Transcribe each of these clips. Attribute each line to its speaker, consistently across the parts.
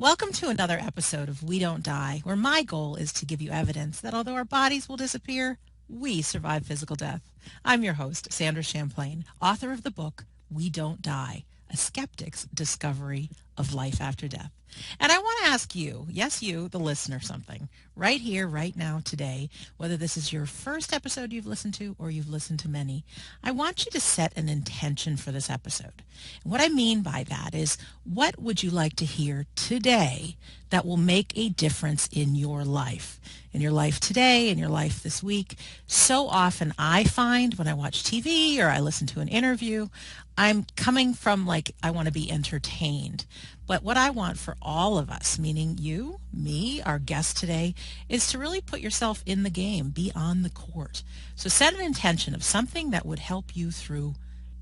Speaker 1: Welcome to another episode of We Don't Die, where my goal is to give you evidence that although our bodies will disappear, we survive physical death. I'm your host, Sandra Champlain, author of the book We Don't Die, A Skeptic's Discovery of Life After Death. And I want to ask you, yes, you, the listener, something right here, right now, today, whether this is your first episode you've listened to or you've listened to many. I want you to set an intention for this episode. And what I mean by that is, what would you like to hear today that will make a difference in your life today, in your life this week? So often I find when I watch TV or I listen to an interview, I'm coming from I want to be entertained. But what I want for all of us, meaning you, me, our guest today, is to really put yourself in the game, be on the court. So set an intention of something that would help you through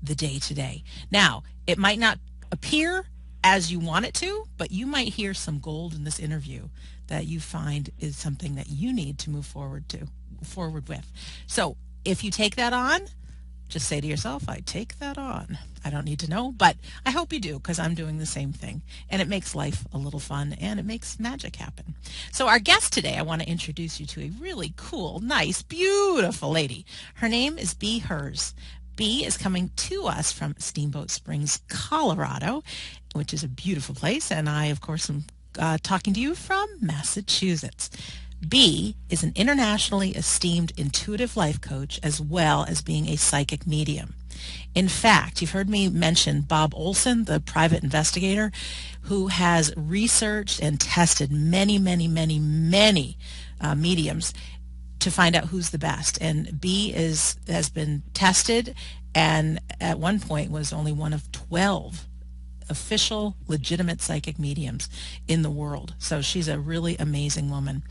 Speaker 1: the day today. Now, it might not appear as you want it to, but you might hear some gold in this interview that you find is something that you need to move forward with. So if you take that on, just say to yourself, I take that on. I don't need to know, but I hope you do, because I'm doing the same thing. And it makes life a little fun, and it makes magic happen. So our guest today, I want to introduce you to a really cool, nice, beautiful lady. Her name is Bee Herz. Bee is coming to us from Steamboat Springs, Colorado, which is a beautiful place. And I, of course, am talking to you from Massachusetts. Bee is an internationally esteemed intuitive life coach, as well as being a psychic medium. In fact, you've heard me mention Bob Olson, the private investigator, who has researched and tested many mediums to find out who's the best. And Bee has been tested, and at one point was only one of 12 official, legitimate psychic mediums in the world. So she's a really amazing woman.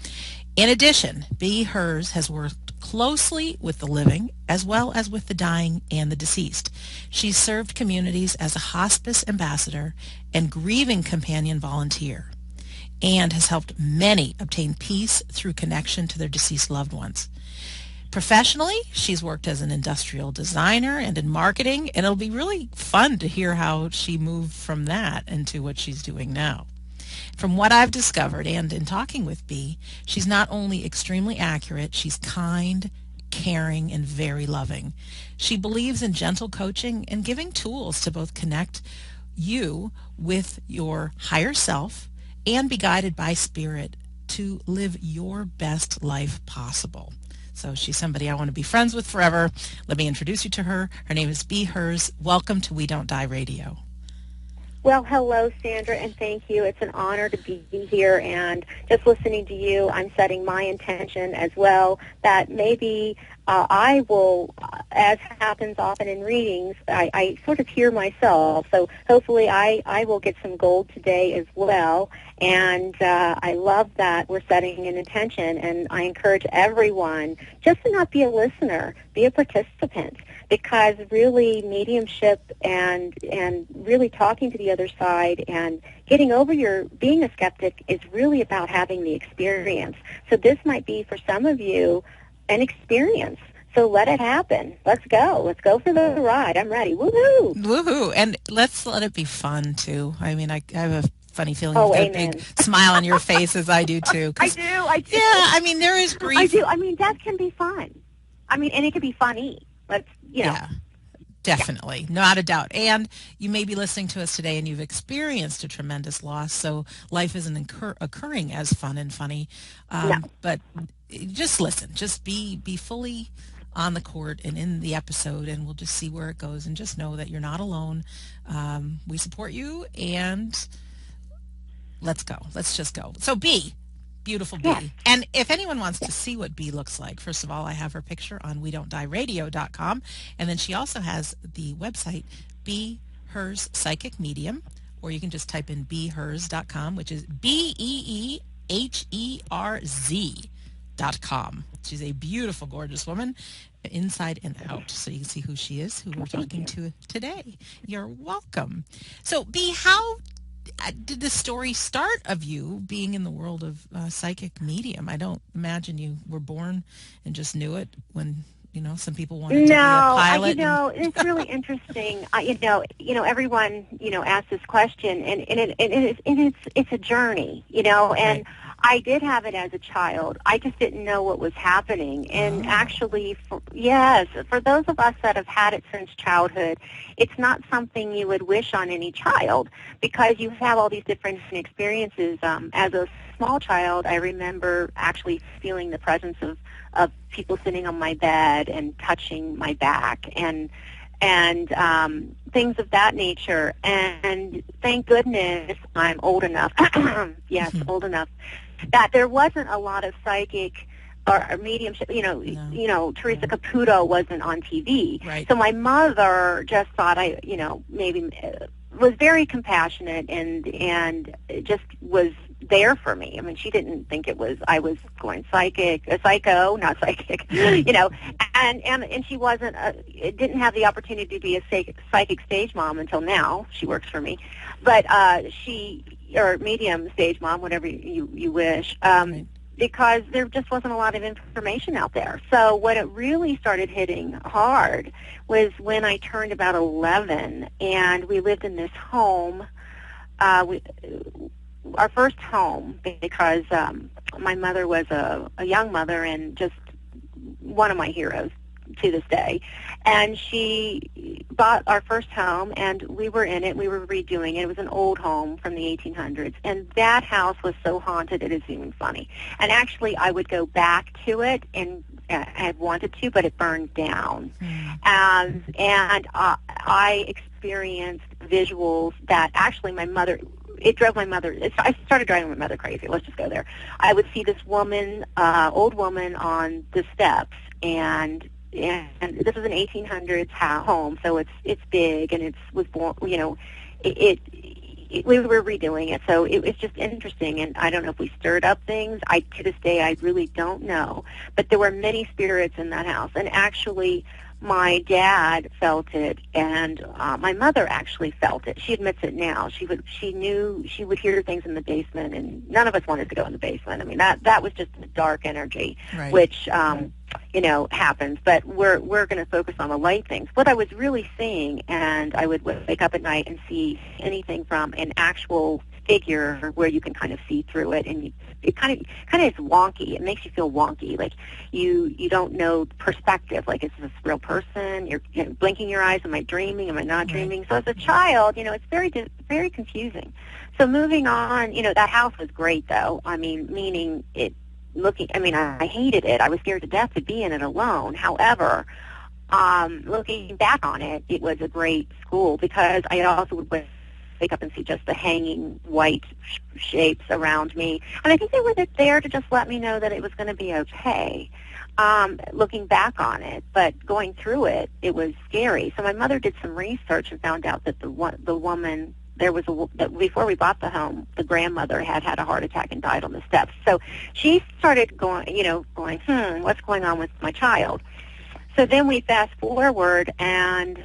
Speaker 1: In addition, Bee Herz has worked closely with the living as well as with the dying and the deceased. She's served communities as a hospice ambassador and grieving companion volunteer, and has helped many obtain peace through connection to their deceased loved ones. Professionally, she's worked as an industrial designer and in marketing, and it'll be really fun to hear how she moved from that into what she's doing now. From what I've discovered and in talking with Bee, she's not only extremely accurate, she's kind, caring, and very loving. She believes in gentle coaching and giving tools to both connect you with your higher self and be guided by spirit to live your best life possible. So she's somebody I want to be friends with forever. Let me introduce you to her. Her name is Bee Herz. Welcome to We Don't Die Radio.
Speaker 2: Well, hello, Sandra, and thank you. It's an honor to be here, and just listening to you, I'm setting my intention as well that maybe I will, as happens often in readings, I sort of hear myself, so hopefully I will get some gold today as well, and I love that we're setting an intention, and I encourage everyone just to not be a listener, be a participant, because really mediumship and really talking to the other side and getting over being a skeptic is really about having the experience. So this might be for some of you an experience. So let it happen. Let's go. Let's go for the ride. I'm ready. Woohoo!
Speaker 1: Woohoo! And let's let it be fun too. I mean, I have a funny feeling
Speaker 2: you've
Speaker 1: got
Speaker 2: amen.
Speaker 1: A big smile on your face, as I do too.
Speaker 2: I do.
Speaker 1: Yeah, I mean, there is grief.
Speaker 2: I do. I mean, death can be fun. I mean, and it can be funny. Let's,
Speaker 1: Yeah. Definitely, not a doubt. And you may be listening to us today and you've experienced a tremendous loss, so life isn't occurring as fun and funny.
Speaker 2: No.
Speaker 1: But just listen, just be fully on the court and in the episode, and we'll just see where it goes. And just know that you're not alone. We support you, and let's go. Let's just go. So Bee. Beautiful Bee.
Speaker 2: Yes.
Speaker 1: And if anyone wants to see what Bee looks like, first of all, I have her picture on WeDon'tDieRadio.com. And then she also has the website, Bee Herz Psychic Medium, or you can just type in BeeHerz.com, which is BeeHerz.com. She's a beautiful, gorgeous woman, inside and out. So you can see who she is, who we're talking to today. You're welcome. So Bee, how did the story start of you being in the world of psychic medium? I don't imagine you were born and just knew it when Some people wanted to be a pilot.
Speaker 2: It's really interesting. Everyone, asks this question, and it's a journey, and
Speaker 1: Right.
Speaker 2: I did have it as a child. I just didn't know what was happening. And actually, for those of us that have had it since childhood, it's not something you would wish on any child because you have all these different experiences. As a small child, I remember actually feeling the presence of people sitting on my bed and touching my back and things of that nature. And thank goodness I'm old enough, old enough, that there wasn't a lot of psychic or mediumship. Teresa Caputo wasn't on TV.
Speaker 1: Right.
Speaker 2: So my mother just thought maybe was very compassionate and just was there for me. I mean, she didn't think I was going psycho, not psychic, and she wasn't, didn't have the opportunity to be a psychic stage mom until now. She works for me, but or medium stage mom, whatever you wish,
Speaker 1: Right.
Speaker 2: because there just wasn't a lot of information out there. So when it really started hitting hard was when I turned about 11, and we lived in this home, our first home, because my mother was a young mother and just one of my heroes to this day. And she bought our first home, and we were in it. We were redoing it. It was an old home from the 1800s. And that house was so haunted, it is even funny. And actually, I would go back to it, and I had wanted to, but it burned down. And I experienced visuals that actually it drove my mother. I started driving my mother crazy. Let's just go there. I would see this woman, old woman, on the steps, and this is an 1800s home, so it's big, and it was born. We were redoing it, so it was just interesting. And I don't know if we stirred up things. To this day, I really don't know. But there were many spirits in that house, and actually, my dad felt it, and my mother actually felt it. She admits it now. She knew she would hear things in the basement, and none of us wanted to go in the basement. I mean, that was just the dark energy,
Speaker 1: Right.
Speaker 2: which happens. But we're going to focus on the light things. What I was really seeing, and I would wake up at night and see anything from an actual figure where you can kind of see through it, and it kind of is wonky. It makes you feel wonky, like you don't know perspective. Like, is this a real person? You're blinking your eyes. Am I dreaming? Am I not dreaming? So as a child, it's very confusing. So moving on, that house was great though. I mean, meaning it. I hated it. I was scared to death to be in it alone. However, looking back on it, it was a great school because I also would wake up and see just the hanging white shapes around me. And I think they were there to just let me know that it was going to be okay, looking back on it. But going through it, it was scary. So my mother did some research and found out that the woman, before we bought the home, the grandmother had a heart attack and died on the steps. So she started going, what's going on with my child? So then we fast forward, and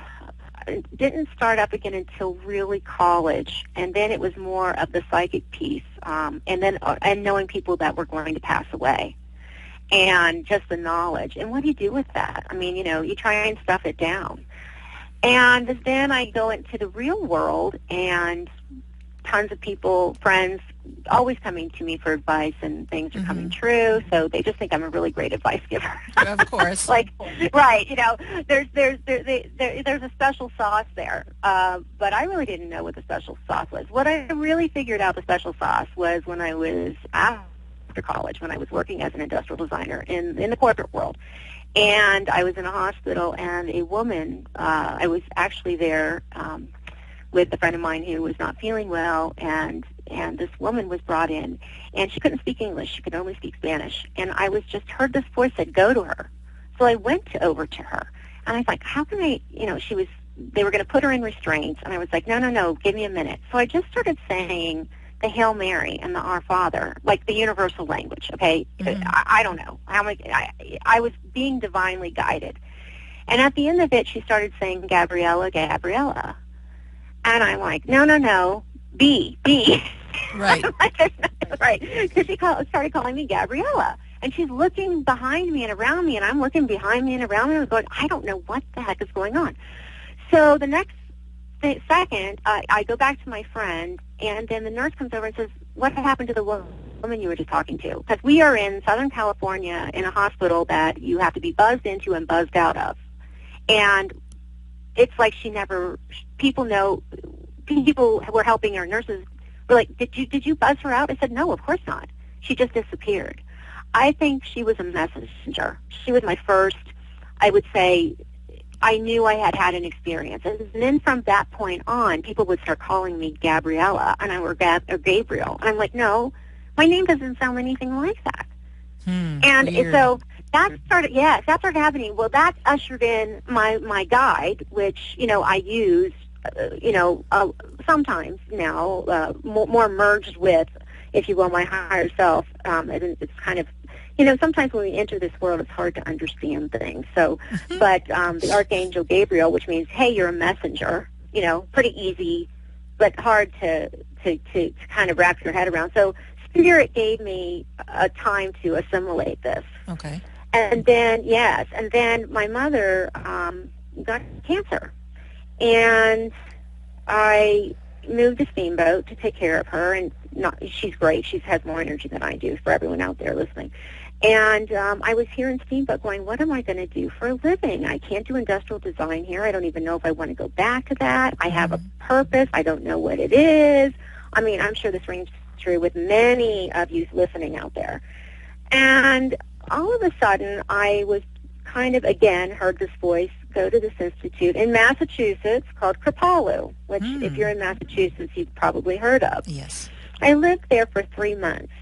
Speaker 2: it didn't start up again until really college, and then it was more of the psychic piece, and knowing people that were going to pass away, and just the knowledge. And what do you do with that? I mean, you try and stuff it down. And then I go into the real world, and tons of people, friends, always coming to me for advice, and things are coming true. So they just think I'm a really great advice giver.
Speaker 1: Of course.
Speaker 2: Right. There's a special sauce there. But I really didn't know what the special sauce was. What I really figured out the special sauce was when I was after college, when I was working as an industrial designer in the corporate world. And I was in a hospital, and a woman, I was actually there with a friend of mine who was not feeling well, and this woman was brought in, and she couldn't speak English. She could only speak Spanish. And I heard this voice said, go to her. So I went over to her, and I was like, how can I, they were going to put her in restraints, and I was like, no, give me a minute. So I just started saying the Hail Mary and the Our Father, like the universal language, okay? I don't know. I was being divinely guided. And at the end of it, she started saying, Gabriella, Gabriella. And I'm like, no, Bee.
Speaker 1: Right.
Speaker 2: Right. Because she started calling me Gabriella. And she's looking behind me and around me, and I'm looking behind me and around me, and I'm going, I don't know what the heck is going on. So the next second, I go back to my friend, and then the nurse comes over and says, what happened to the woman you were just talking to? Because we are in Southern California in a hospital that you have to be buzzed into and buzzed out of. And it's like people were helping her, nurses were like, did you buzz her out? I said, no, of course not. She just disappeared. I think she was a messenger. She was my first, I would say, I knew I had had an experience. And then from that point on, people would start calling me Gabriella, and or Gabriel. And I'm like, no, my name doesn't sound anything like that. So that started happening. Well, that ushered in my guide, which, I use, sometimes now, more merged with, if you will, my higher self. And it's kind of, sometimes when we enter this world, it's hard to understand things. So, but the Archangel Gabriel, which means, hey, you're a messenger, pretty easy, but hard to kind of wrap your head around. So Spirit gave me a time to assimilate this.
Speaker 1: Okay.
Speaker 2: And then, my mother got cancer. And I moved to Steamboat to take care of her, and she's great. She has more energy than I do, for everyone out there listening. And I was here in Steamboat going, what am I going to do for a living? I can't do industrial design here. I don't even know if I want to go back to that. I have a purpose. I don't know what it is. I mean, I'm sure this rings true with many of you listening out there. And all of a sudden, I was kind of, again, heard this voice, go to this institute in Massachusetts called Kripalu, which if you're in Massachusetts, you've probably heard of.
Speaker 1: Yes.
Speaker 2: I lived there for 3 months,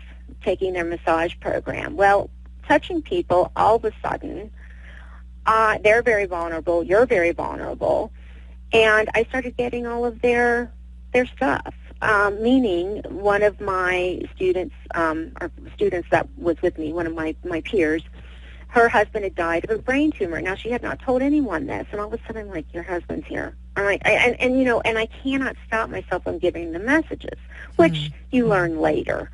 Speaker 2: taking their massage program. Well, touching people, all of a sudden, they're very vulnerable, you're very vulnerable, and I started getting all of their stuff, meaning one of my students, or students that was with me, one of my peers, her husband had died of a brain tumor. Now, she had not told anyone this, and all of a sudden I'm like, your husband's here. I'm like, and I cannot stop myself from giving the messages, which you learn later.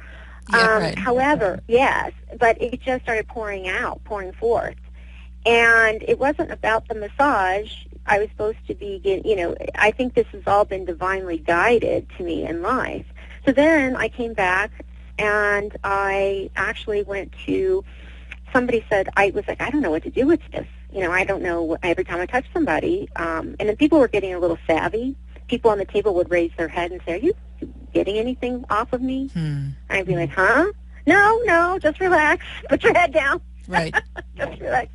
Speaker 1: Yeah, right.
Speaker 2: However, yes, but it just started pouring forth. And it wasn't about the massage. I was supposed to be I think this has all been divinely guided to me in life. So then I came back, and I actually went to, somebody said, I was like, I don't know what to do with this. I don't know, every time I touch somebody. And then people were getting a little savvy. People on the table would raise their head and say, are you getting anything off of me? And I'd be like, huh? No, just relax. Put your head down.
Speaker 1: Right.
Speaker 2: Just relax.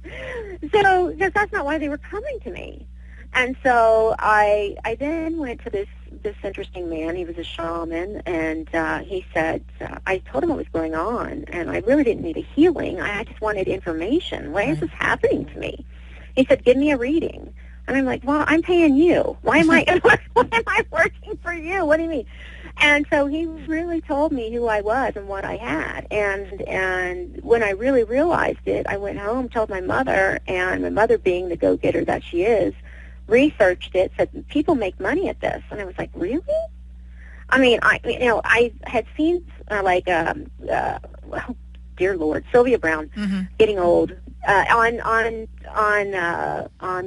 Speaker 2: So, because that's not why they were coming to me. And so I then went to this interesting man. He was a shaman, and he said, I told him what was going on, and I really didn't need a healing. I just wanted information. Why is this happening to me? He said, give me a reading. And I'm like, well, I'm paying you. Why am I working for you? What do you mean? And so he really told me who I was and what I had. And when I really realized it, I went home, told my mother, and my mother, being the go-getter that she is, researched it, said, people make money at this. And I was like, really? I mean, I had seen dear Lord, Sylvia Brown, getting old, on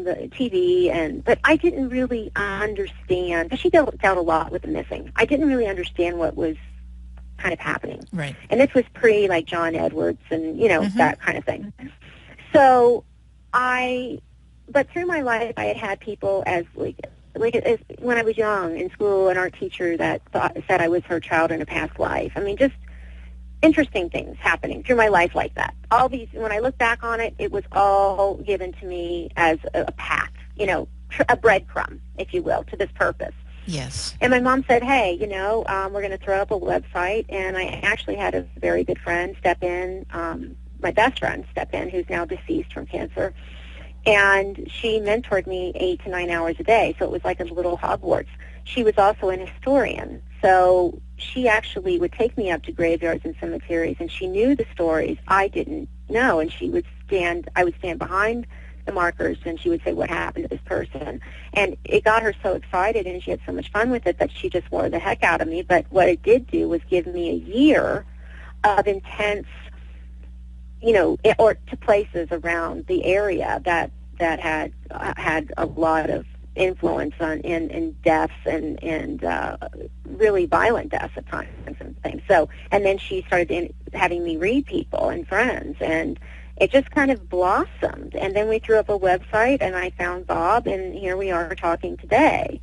Speaker 2: the TV, but I didn't really understand, because she dealt a lot with the missing. I didn't really understand what was kind of happening.
Speaker 1: Right.
Speaker 2: And this was pre, like, John Edwards and, that kind of thing. So but through my life, I had people as when I was young in school, an art teacher that said I was her child in a past life. I mean, just interesting things happening through my life like that. All these, when I look back on it, it was all given to me as a path, a breadcrumb, if you will, to this purpose.
Speaker 1: Yes.
Speaker 2: And my mom said, hey, we're going to throw up a website. And I actually had a very good friend step in, my best friend step in, who's now deceased from cancer. And she mentored me 8 to 9 hours a day, so it was like a little Hogwarts. She was also an historian, so she actually would take me up to graveyards and cemeteries, and she knew the stories I didn't know, and I would stand behind the markers, and she would say, what happened to this person? And it got her so excited, and she had so much fun with it, that she just wore the heck out of me. But what it did do was give me a year of intense or to places around the area that had a lot of influence in deaths and really violent deaths at times and things. So, and then she started having me read people and friends, and it just kind of blossomed. And then we threw up a website, and I found Bob, and here we are talking today.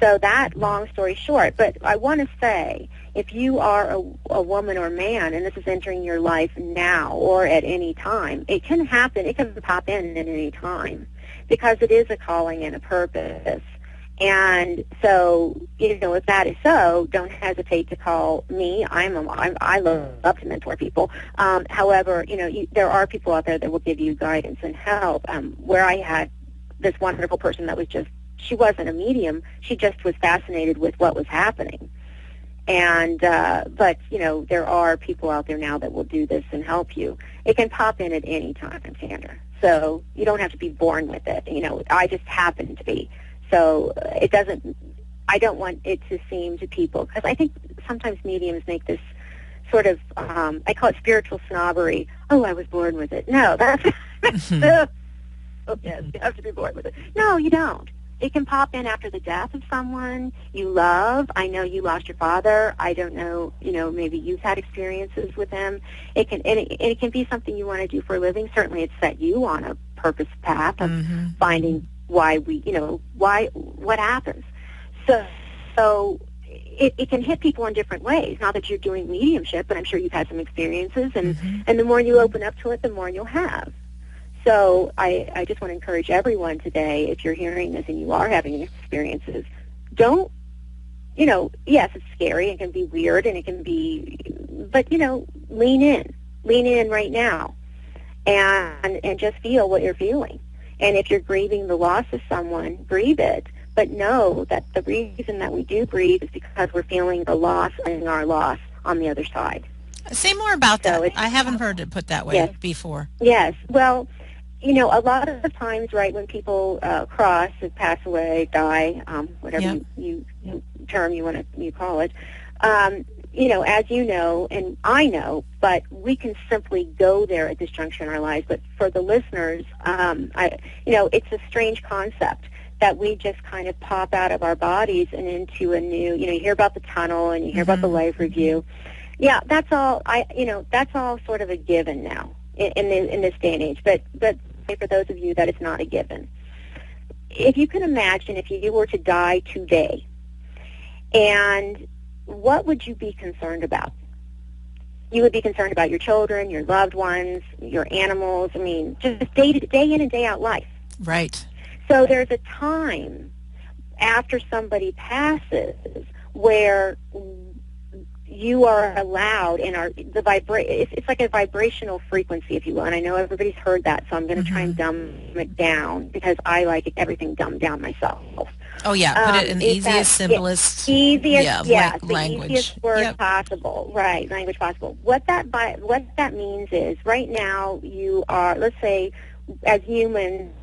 Speaker 2: So that, long story short. But I want to say, if you are a woman or man, and this is entering your life now or at any time, it can happen. It can pop in at any time, because it is a calling and a purpose. And so, if that is so, don't hesitate to call me. I love to mentor people. However, there are people out there that will give you guidance and help. Where I had this wonderful person that was she wasn't a medium. She just was fascinated with what was happening. And, but, there are people out there now that will do this and help you. It can pop in at any time, Sandra. So you don't have to be born with it. I just happen to be. So I don't want it to seem to people, because I think sometimes mediums make this sort of, I call it spiritual snobbery. Oh, I was born with it. No, that's, oh, yes, you have to be born with it. No, you don't. It can pop in after the death of someone you love. I know you lost your father. I don't know, maybe you've had experiences with him. It can be something you want to do for a living. Certainly it's set you on a purpose path of finding why what happens. So it can hit people in different ways. Now that you're doing mediumship, but I'm sure you've had some experiences, and the more you open up to it, the more you'll have. So I just want to encourage everyone today, if you're hearing this and you are having experiences, don't, yes, it's scary, it can be weird, and it can be, but, lean in right now, and just feel what you're feeling. And if you're grieving the loss of someone, grieve it, but know that the reason that we do grieve is because we're feeling the loss and our loss on the other side.
Speaker 1: Say more about that. I haven't heard it put that way before.
Speaker 2: Yes. Well, a lot of the times, right, when people cross, pass away, die, whatever you term you call it, as you know, and I know, but we can simply go there at this juncture in our lives. But for the listeners, it's a strange concept that we just kind of pop out of our bodies and into a new, you hear about the tunnel and you hear about the life review. Yeah, that's all. That's all sort of a given now in this day and age. But for those of you that it's not a given, if you can imagine, if you were to die today, and what would you be concerned about? You would be concerned about your children, your loved ones, your animals. I mean, just day in and day out life.
Speaker 1: Right.
Speaker 2: So there's a time after somebody passes where you are allowed in it's like a vibrational frequency, if you will. And I know everybody's heard that, so I'm going to try and dumb it down, because I like everything dumbed down myself.
Speaker 1: Oh yeah, put it in the easiest, simplest,
Speaker 2: language. Easiest word possible, right? Language possible. What that means is, right now you are, let's say, as humans,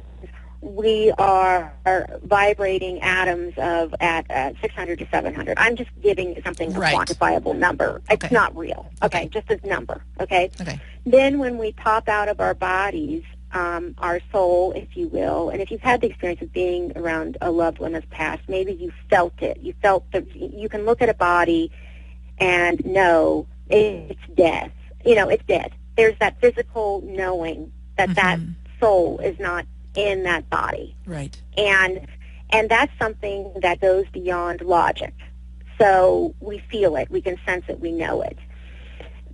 Speaker 2: we are vibrating atoms at 600 to 700. I'm just giving something a quantifiable number. Okay. It's not real. Okay, just a number. Okay. Then when we pop out of our bodies, our soul, if you will, and if you've had the experience of being around a loved one that's passed, maybe you felt it. You felt that you can look at a body and know it's death. It's dead. There's that physical knowing that that soul is not in that body.
Speaker 1: Right.
Speaker 2: And that's something that goes beyond logic. So we feel it, we can sense it, we know it.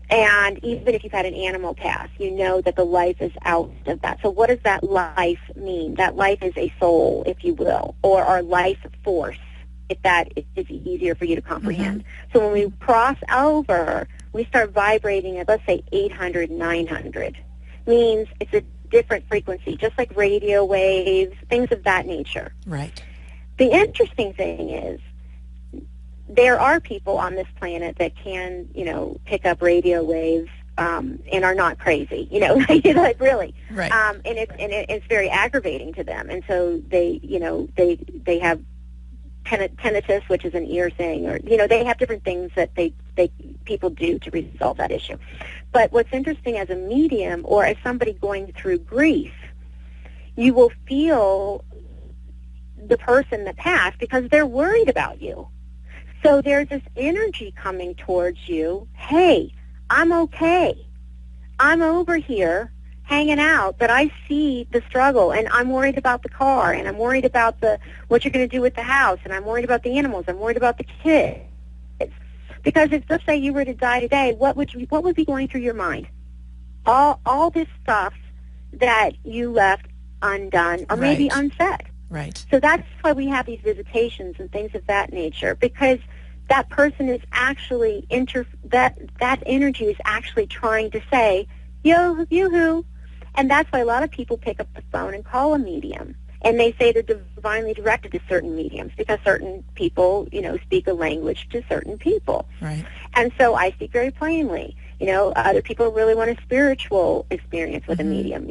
Speaker 2: And even if you've had an animal pass, you know that the life is out of that. So what does that life mean? That life is a soul, if you will, or our life force, if that is easier for you to comprehend. So when we cross over, we start vibrating at, let's say, 800, 900. Means it's a different frequency, just like radio waves, things of that nature.
Speaker 1: Right.
Speaker 2: The interesting thing is, there are people on this planet that can, pick up radio waves and are not crazy, like really.
Speaker 1: Right.
Speaker 2: And it's very aggravating to them, and so they have tinnitus, which is an ear thing, or they have different things that they people do to resolve that issue. But what's interesting as a medium or as somebody going through grief, you will feel the person that passed because they're worried about you. So there's this energy coming towards you. Hey, I'm okay. I'm over here hanging out, but I see the struggle, and I'm worried about the car, and I'm worried about what you're going to do with the house, and I'm worried about the animals. I'm worried about the kids. Because if, let's say you were to die today, what would be going through your mind? All this stuff that you left undone or maybe unsaid.
Speaker 1: Right.
Speaker 2: So that's why we have these visitations and things of that nature, because that person is actually that energy is actually trying to say, yoo-hoo. And that's why a lot of people pick up the phone and call a medium. And they say they're divinely directed to certain mediums because certain people, speak a language to certain people.
Speaker 1: Right.
Speaker 2: And so I speak very plainly. Other people really want a spiritual experience with a medium,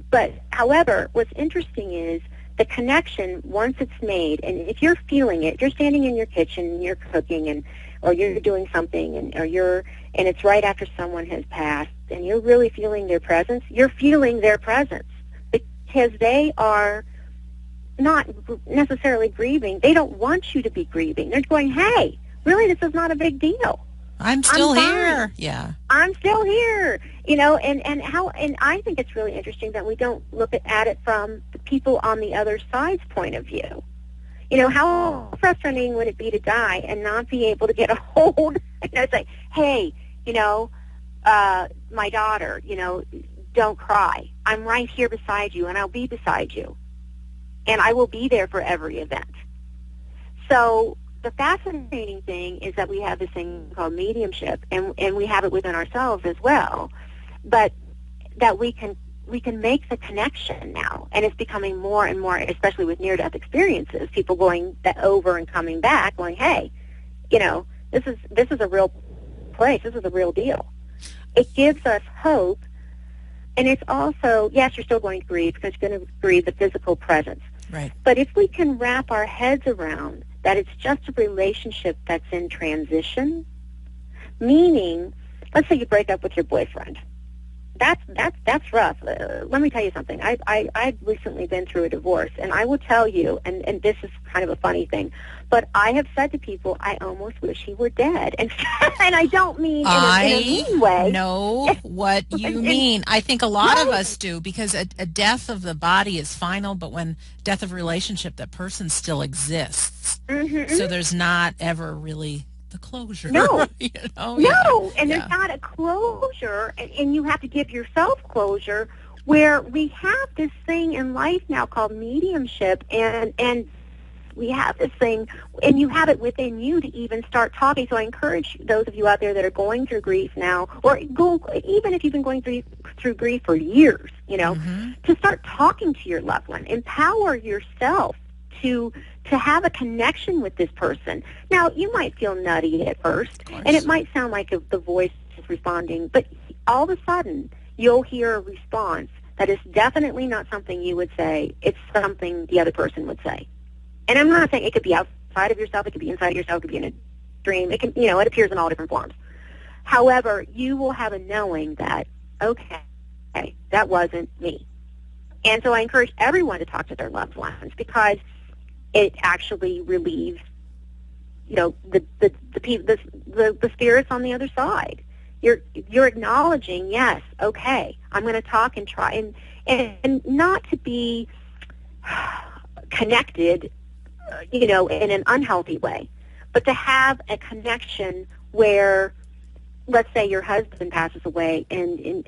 Speaker 2: But, however, what's interesting is the connection, once it's made, and if you're feeling it, if you're standing in your kitchen and you're cooking or you're doing something and it's right after someone has passed and you're really feeling their presence, you're feeling their presence because they are not necessarily grieving. They don't want you to be grieving. They're going, hey, really, this is not a big deal.
Speaker 1: I'm still here. Yeah.
Speaker 2: I'm still here. And I think it's really interesting that we don't look at it from the people on the other side's point of view. How frustrating would it be to die and not be able to get a hold and say, hey, my daughter, don't cry. I'm right here beside you, and I'll be beside you. And I will be there for every event. So the fascinating thing is that we have this thing called mediumship, and we have it within ourselves as well, but that we can make the connection now, and it's becoming more and more, especially with near-death experiences, people going over and coming back, going, hey, this is a real place, this is a real deal. It gives us hope, and it's also, yes, you're still going to grieve because you're going to grieve the physical presence.
Speaker 1: Right.
Speaker 2: But if we can wrap our heads around that it's just a relationship that's in transition, meaning, let's say you break up with your boyfriend. That's rough. Let me tell you something. I've recently been through a divorce, and I will tell you, and this is kind of a funny thing, but I have said to people, I almost wish he were dead. And I don't mean in a mean way.
Speaker 1: I know what you mean. I think a lot of us do, because a death of the body is final, but when death of relationship, that person still exists. Mm-hmm. So there's not ever really the closure.
Speaker 2: No.
Speaker 1: No,
Speaker 2: and there's not a closure, and you have to give yourself closure, where we have this thing in life now called mediumship, and we have this thing, and you have it within you to even start talking. So I encourage those of you out there that are going through grief now, or even if you've been going through grief for years, to start talking to your loved one. Empower yourself to have a connection with this person. Now, you might feel nutty at first, and it might sound like the voice is responding, but all of a sudden, you'll hear a response that is definitely not something you would say. It's something the other person would say. And I'm not saying it could be outside of yourself, it could be inside of yourself, it could be in a dream. It can, it appears in all different forms. However, you will have a knowing that, okay, that wasn't me. And so I encourage everyone to talk to their loved ones, because it actually relieves, the spirits on the other side. You're acknowledging, yes, okay, I'm going to talk and try, and not to be connected, in an unhealthy way, but to have a connection where, let's say your husband passes away, and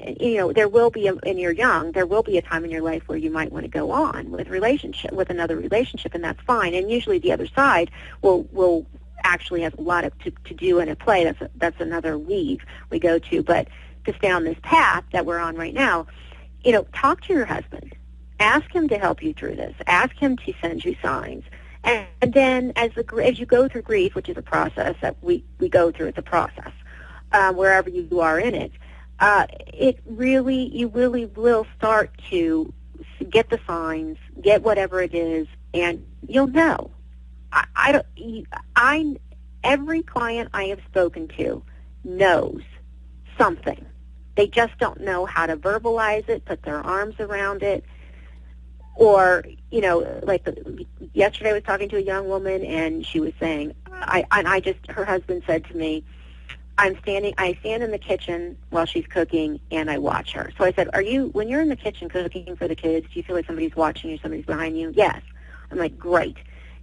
Speaker 2: there will be, and you're young, there will be a time in your life where you might want to go on with another relationship, and that's fine. And usually the other side will actually have a lot to do and to play. That's another weave we go to. But to stay on this path that we're on right now, talk to your husband. Ask him to help you through this. Ask him to send you signs. And then as you go through grief, which is a process that we go through, it's a process. Wherever you are in it, you really will start to get the signs, get whatever it is, and you'll know. Every client I have spoken to knows something. They just don't know how to verbalize it, put their arms around it. Or, like yesterday I was talking to a young woman, and she was saying, her husband said to me, I stand in the kitchen while she's cooking, and I watch her. So I said, when you're in the kitchen cooking for the kids, do you feel like somebody's watching you, somebody's behind you? Yes. I'm like, great.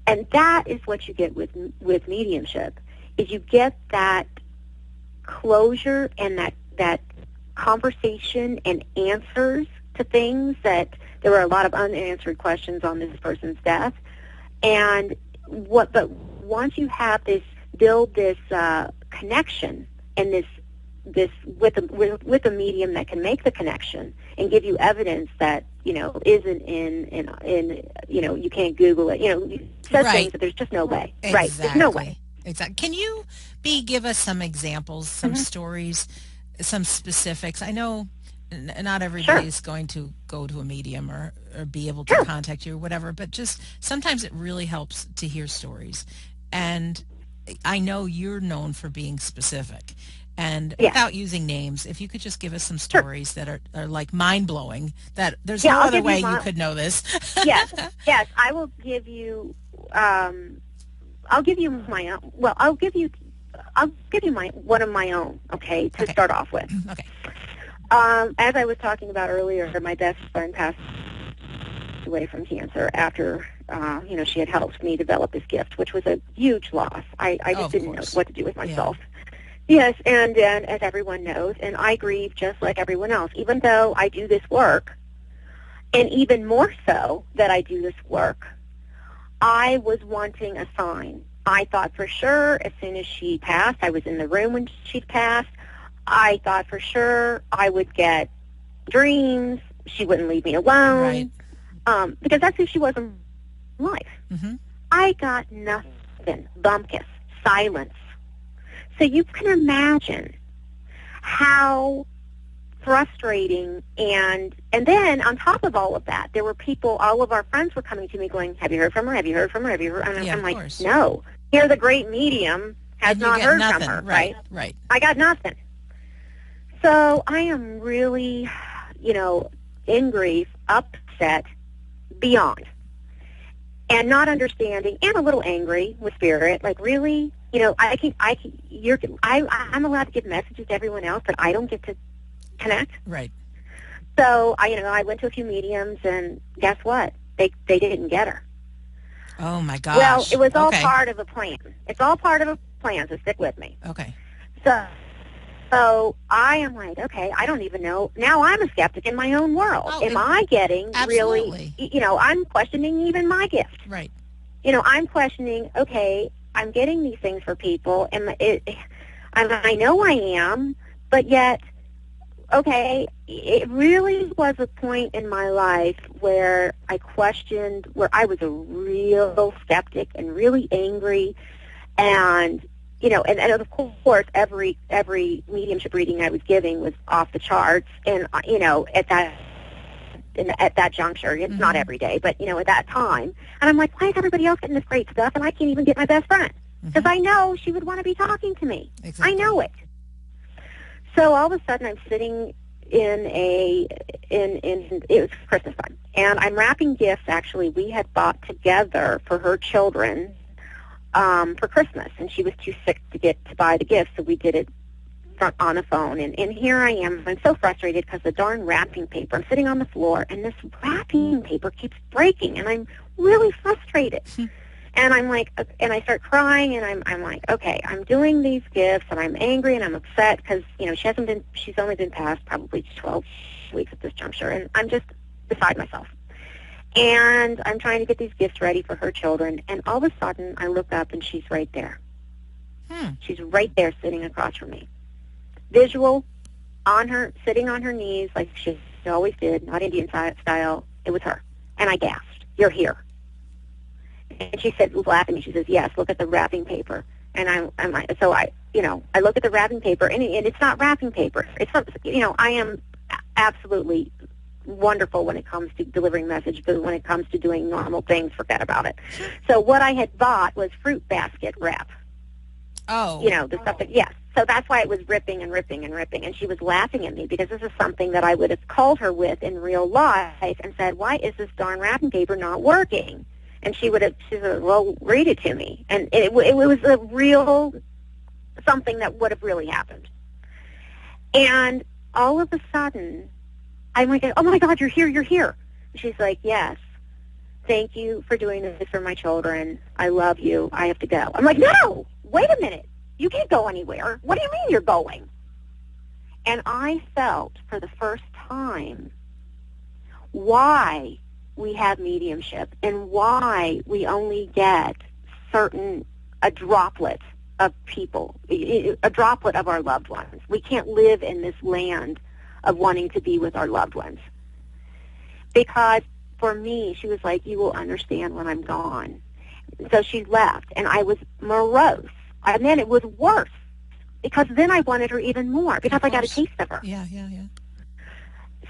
Speaker 2: And that is what you get with mediumship, is you get that closure and that conversation and answers to things that there were a lot of unanswered questions on this person's death. But once you have build this connection and this with a medium that can make the connection and give you evidence that isn't in you can't Google it. Says
Speaker 1: Right.
Speaker 2: things that there's just no way.
Speaker 1: Exactly.
Speaker 2: Right. There's no way.
Speaker 1: Exactly. Can you give us some examples, some stories, some specifics? I know not everybody is going to go to a medium or be able to contact you or whatever, but just sometimes it really helps to hear stories. And I know you're known for being specific. And without using names, if you could just give us some stories that are like mind-blowing, that there's no other way you could know this.
Speaker 2: Yes, I will give you. I'll give you my own. Well, I'll give you one of my own. Okay, to start off with.
Speaker 1: Okay.
Speaker 2: As I was talking about earlier, my best friend passed away from cancer after she had helped me develop this gift, which was a huge loss. I just didn't know what to do with myself. Yes, and as everyone knows, and I grieve just like everyone else, even though I do this work, and even more so that I do this work, I was wanting a sign. I thought for sure as soon as she passed, I was in the room when she passed, I thought for sure I would get dreams, she wouldn't leave me alone, because that's who she was in life. Mm-hmm. I got nothing, bumpkus, silence. So you can imagine how frustrating, and then on top of all of that, there were people, all of our friends were coming to me going, have you heard from her? Have you heard from her? Have you heard? And I'm like,
Speaker 1: course.
Speaker 2: No. Here the great medium has not heard
Speaker 1: nothing.
Speaker 2: from her,
Speaker 1: Right.
Speaker 2: I got nothing. So I am really, in grief, upset beyond, and not understanding, and a little angry with spirit. Like, really, I'm allowed to give messages to everyone else, but I don't get to connect.
Speaker 1: Right.
Speaker 2: So I went to a few mediums, and guess what? They didn't get her.
Speaker 1: Oh my gosh.
Speaker 2: Well, it was all part of a plan. It's all part of a plan. So stick with me.
Speaker 1: Okay.
Speaker 2: So I am like, okay, I don't even know. Now I'm a skeptic in my own world. Am I getting
Speaker 1: absolutely.
Speaker 2: Really, I'm questioning even my gift.
Speaker 1: Right.
Speaker 2: I'm questioning, okay, I'm getting these things for people, and I know I am, but yet, okay, it really was a point in my life where I questioned, where I was a real skeptic and really angry, and and of course, every mediumship reading I was giving was off the charts, and at that juncture, it's not every day, but at that time, and I'm like, why is everybody else getting this great stuff, and I can't even get my best friend? Because I know she would want to be talking to me.
Speaker 1: Exactly.
Speaker 2: I know it. So all of a sudden, I'm sitting it was Christmas time, and I'm wrapping gifts. Actually, we had bought together for her children for Christmas, and she was too sick to buy the gifts, so we did it on the phone. And here I am. I'm so frustrated because the darn wrapping paper. I'm sitting on the floor, and this wrapping paper keeps breaking, and I'm really frustrated. And I'm like, and I start crying, and I'm like, okay, I'm doing these gifts, and I'm angry, and I'm upset because she's only been past probably 12 weeks at this juncture, and I'm just beside myself. And I'm trying to get these gifts ready for her children, and all of a sudden I look up, and she's right there. She's right there, sitting across from me. Visual, sitting on her knees like she always did, not Indian style. It was her, and I gasped, "You're here." And she said, laughing, she says, "Yes, look at the wrapping paper." And I look at the wrapping paper, and it's not wrapping paper. It's not, I am absolutely wonderful when it comes to delivering message, but when it comes to doing normal things, forget about it. So what I had bought was fruit basket wrap.
Speaker 1: Oh.
Speaker 2: The stuff that, yes. So that's why it was ripping and ripping and ripping. And she was laughing at me because this is something that I would have called her with in real life and said, why is this darn wrapping paper not working? And she said, well, read it to me. And it was a real something that would have really happened. And all of a sudden, I'm like, oh, my God, you're here, you're here. She's like, yes. Thank you for doing this for my children. I love you. I have to go. I'm like, no, wait a minute. You can't go anywhere. What do you mean you're going? And I felt for the first time why we have mediumship and why we only get a droplet of people, a droplet of our loved ones. We can't live in this land of wanting to be with our loved ones. Because for me, she was like, you will understand when I'm gone. So she left, and I was morose. And then it was worse, because then I wanted her even more, because I got a taste of her.
Speaker 1: Yeah.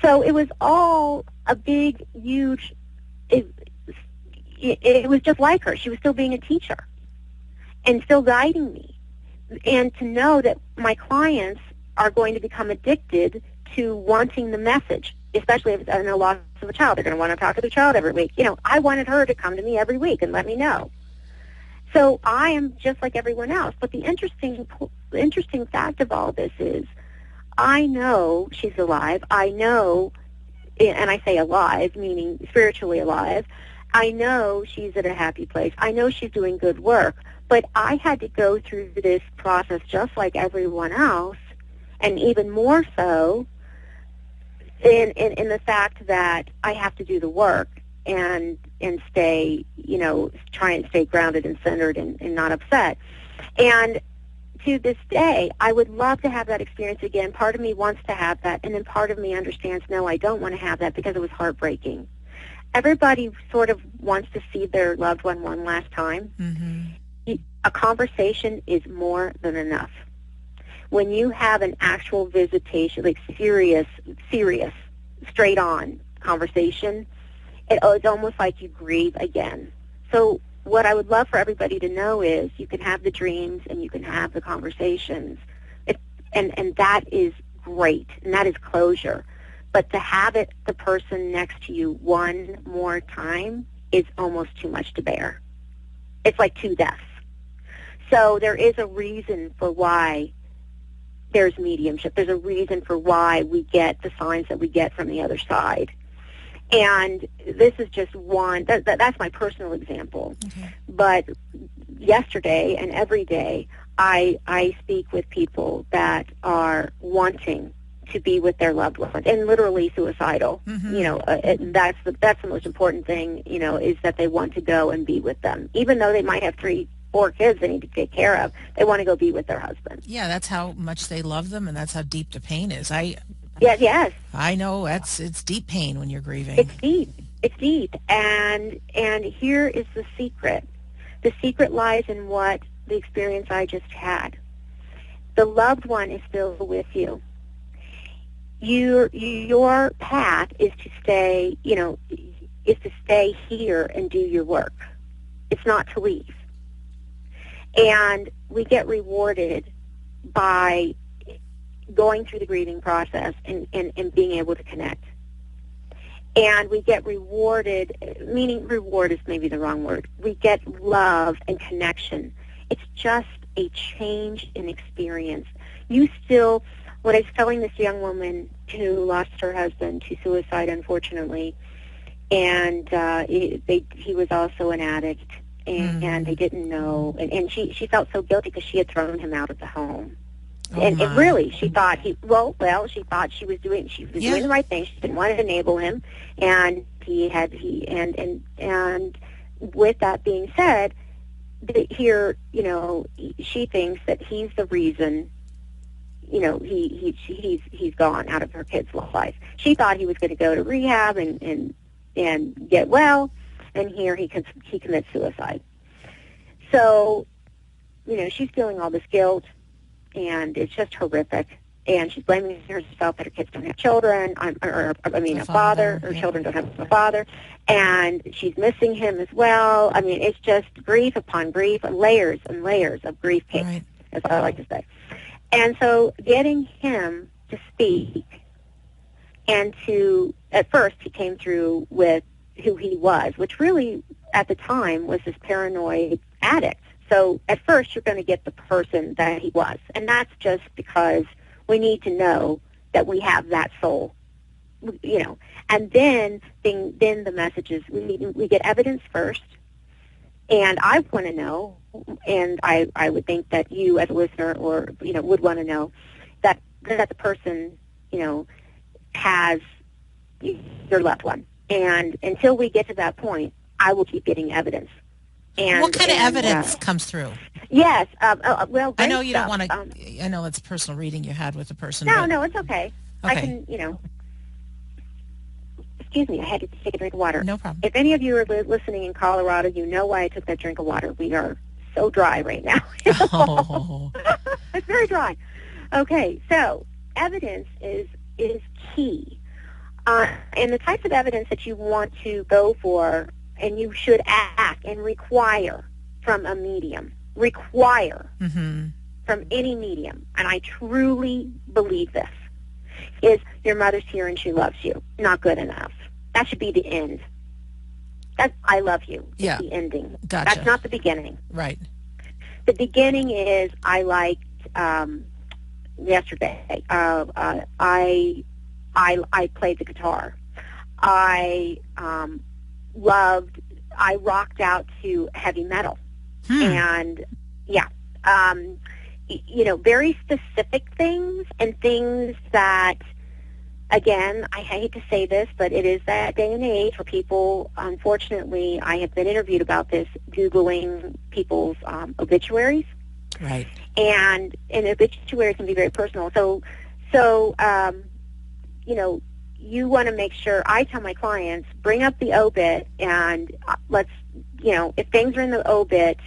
Speaker 2: So it was all a big, huge, it was just like her. She was still being a teacher and still guiding me. And to know that my clients are going to become addicted to wanting the message, especially if it's in a loss of a child. They're going to want to talk to the child every week. I wanted her to come to me every week and let me know. So I am just like everyone else. But the interesting fact of all this is I know she's alive. I know, and I say alive, meaning spiritually alive. I know she's at a happy place. I know she's doing good work. But I had to go through this process just like everyone else, and even more so in the fact that I have to do the work and stay, try and stay grounded and centered and not upset. And to this day, I would love to have that experience again. Part of me wants to have that, and then part of me understands, no, I don't want to have that because it was heartbreaking. Everybody sort of wants to see their loved one last time. Mm-hmm. A conversation is more than enough. When you have an actual visitation, like serious, straight-on conversation, it's almost like you grieve again. So what I would love for everybody to know is you can have the dreams and you can have the conversations, and that is great, and that is closure. But to have the person next to you one more time is almost too much to bear. It's like two deaths. So there is a reason for why there's mediumship. There's a reason for why we get the signs that we get from the other side. And this is just one, that's my personal example. Okay. But yesterday and every day, I speak with people that are wanting to be with their loved ones and literally suicidal. Mm-hmm. That's the most important thing, is that they want to go and be with them. Even though they might have 3-4 kids they need to take care of, they want to go be with their husband.
Speaker 1: Yeah, that's how much they love them, and that's how deep the pain is.
Speaker 2: Yes.
Speaker 1: I know it's deep pain when you're grieving.
Speaker 2: It's deep. And here is the secret. The secret lies in what the experience I just had. The loved one is still with you. Your path is to stay, here and do your work. It's not to leave. And we get rewarded by going through the grieving process and being able to connect. And we get rewarded, meaning reward is maybe the wrong word. We get love and connection. It's just a change in experience. What I was telling this young woman who lost her husband to suicide, unfortunately, and he was also an addict, and they didn't know, and she felt so guilty because she had thrown him out of the home. And really, she thought she thought she was doing the right thing. She didn't want to enable him, and and with that being said, here, she thinks that he's the reason, he's gone out of her kid's life. She thought he was going to go to rehab and get well, and here he commits suicide. So, she's feeling all this guilt. And it's just horrific. And she's blaming herself that her kids don't have children, a father, her children don't have a father. And she's missing him as well. I mean, it's just grief upon grief, layers and layers of grief cake, as I like to say. And so getting him to speak and to, at first he came through with who he was, which really at the time was this paranoid addict. So at first you're going to get the person that he was, and that's just because we need to know that we have that soul, you know. And then the messages, we get evidence first, and I want to know, and I would think that you as a listener or, you know, would want to know that the person, you know, has your loved one. And until we get to that point, I will keep getting evidence. And
Speaker 1: what kind of evidence comes through?
Speaker 2: Yes. Well,
Speaker 1: I know you
Speaker 2: stuff.
Speaker 1: don't want to. I know it's personal reading you had with the person.
Speaker 2: No, it's okay.
Speaker 1: Okay.
Speaker 2: I can, you know. Excuse me, I had to take a drink of water.
Speaker 1: No problem.
Speaker 2: If any of you are listening in Colorado, you know why I took that drink of water. We are so dry right now.
Speaker 1: Oh.
Speaker 2: It's very dry. Okay, so evidence is key. And the types of evidence that you want to go for and you should ask and require from a medium, from any medium, and I truly believe this, is your mother's here and she loves you. Not good enough. That should be the end. That's I love you.
Speaker 1: Yeah.
Speaker 2: It's the ending.
Speaker 1: Gotcha.
Speaker 2: That's not the beginning.
Speaker 1: Right.
Speaker 2: The beginning is I liked yesterday. I played the guitar. I rocked out to heavy metal. And, yeah, you know, very specific things and things that, again, I hate to say this, but it is that day and age where people, unfortunately, I have been interviewed about this, Googling people's obituaries.
Speaker 1: Right.
Speaker 2: And an obituary can be very personal. So you know, you want to make sure, I tell my clients, bring up the obit and let's, you know, if things are in the obit,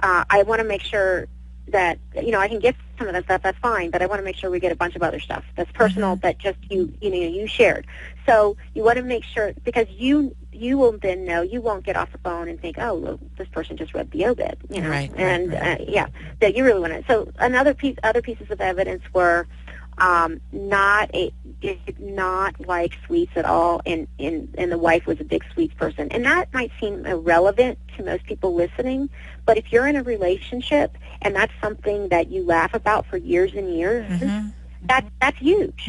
Speaker 2: I want to make sure that, you know, I can get some of that stuff, that's fine, but I want to make sure we get a bunch of other stuff that's personal that just you shared. So you want to make sure, because you will then know, you won't get off the phone and think, oh, well, this person just read the obit, you know.
Speaker 1: Right,
Speaker 2: and
Speaker 1: right.
Speaker 2: Yeah, that you really want to. So other pieces of evidence were not like sweets at all, and the wife was a big sweets person, and that might seem irrelevant to most people listening, but if you're in a relationship and that's something that you laugh about for years and years, that's huge.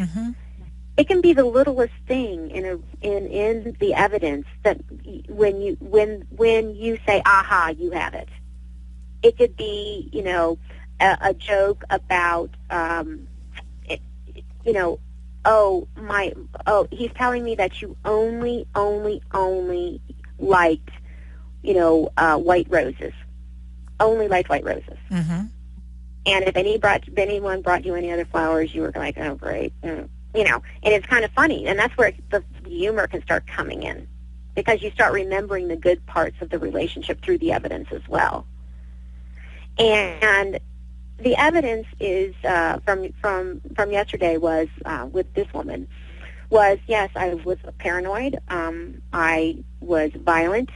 Speaker 2: It can be the littlest thing in the evidence that when you say, aha, you have it. It could be, you know, a joke about you know, he's telling me that you only liked, you know, white roses. Only liked white roses. And if anyone brought you any other flowers, you were like, oh, great. You know, and it's kind of funny. And that's where the humor can start coming in, because you start remembering the good parts of the relationship through the evidence as well. And the evidence is from yesterday was with this woman was, yes, I was paranoid. I was violent.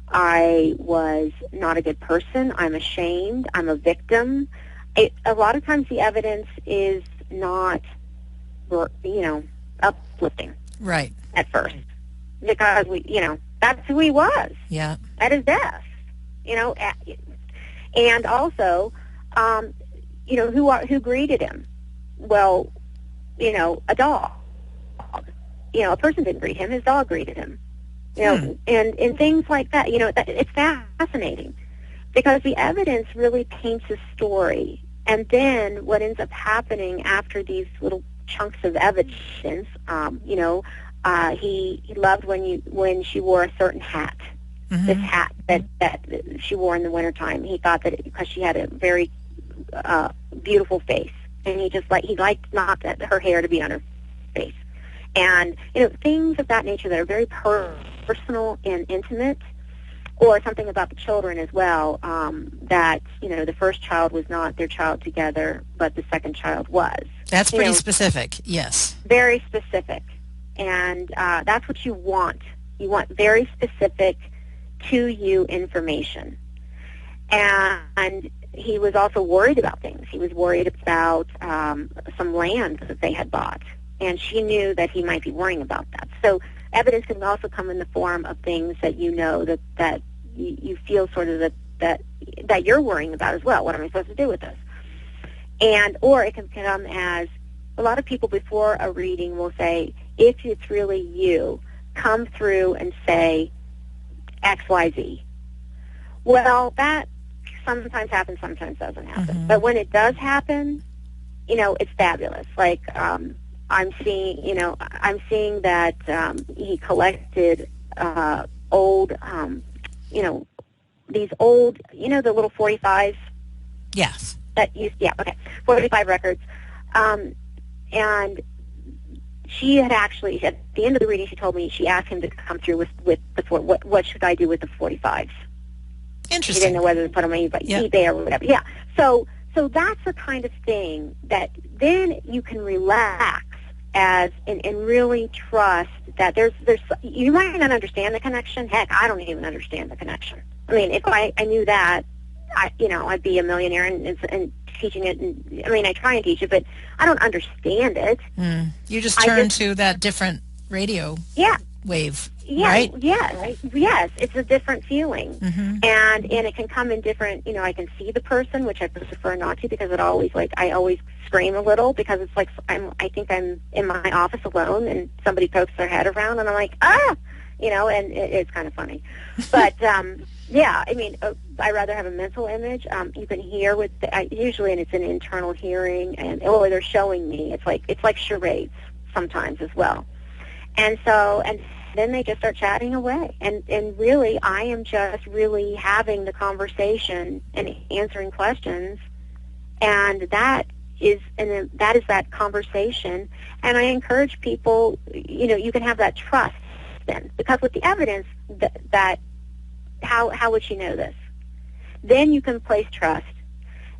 Speaker 2: I was not a good person. I'm ashamed. I'm a victim. A lot of times the evidence is not, you know, uplifting.
Speaker 1: Right.
Speaker 2: At first, because that's who he was.
Speaker 1: Yeah.
Speaker 2: At his death, you know, and also. You know, who greeted him? Well, you know, a dog. You know, a person didn't greet him. His dog greeted him. You know, and things like that. You know, it's fascinating because the evidence really paints a story. And then what ends up happening after these little chunks of evidence, you know, he loved when she wore a certain hat. This hat that she wore in the wintertime. He thought that because she had a very beautiful face, and he liked not that her hair to be on her face, and you know, things of that nature that are very personal and intimate, or something about the children as well, that, you know, the first child was not their child together, but the second child was.
Speaker 1: That's pretty specific. Yes,
Speaker 2: very specific, and that's what you want. You want very specific to you information. And he was also worried about things. He was worried about some land that they had bought, and she knew that he might be worrying about that. So evidence can also come in the form of things that you know that you feel sort of that you're worrying about as well. What am I supposed to do with this? And or it can come as a lot of people before a reading will say, if it's really you, come through and say XYZ. Well, that sometimes happens, sometimes doesn't happen.
Speaker 1: Mm-hmm.
Speaker 2: But when it does happen, it's fabulous. Like I'm seeing that he collected old, these old, the little 45s.
Speaker 1: Yes.
Speaker 2: 45 records. And she had actually, at the end of the reading, she told me, she asked him to come through with what should I do with the 45s?
Speaker 1: Interesting.
Speaker 2: She didn't know whether to put them on eBay or whatever. Yeah. So that's the kind of thing that then you can relax and really trust that there's you might not understand the connection. Heck, I don't even understand the connection. I mean, if I knew that, I'd be a millionaire and teaching it. And, I try and teach it, but I don't understand it.
Speaker 1: You just turn to that different radio wave, right?
Speaker 2: Yes, it's a different feeling.
Speaker 1: Mm-hmm.
Speaker 2: And it can come in different, I can see the person, which I prefer not to, because I always scream a little, because it's like I think I'm in my office alone and somebody pokes their head around and I'm like, and it's kind of funny. But I rather have a mental image. You can hear usually, and it's an internal hearing, and they're showing me. It's like charades sometimes as well. And then they just start chatting away, and really, I am just really having the conversation and answering questions, and that is that conversation. And I encourage people, you can have that trust then, because with the evidence that how would she know this? Then you can place trust.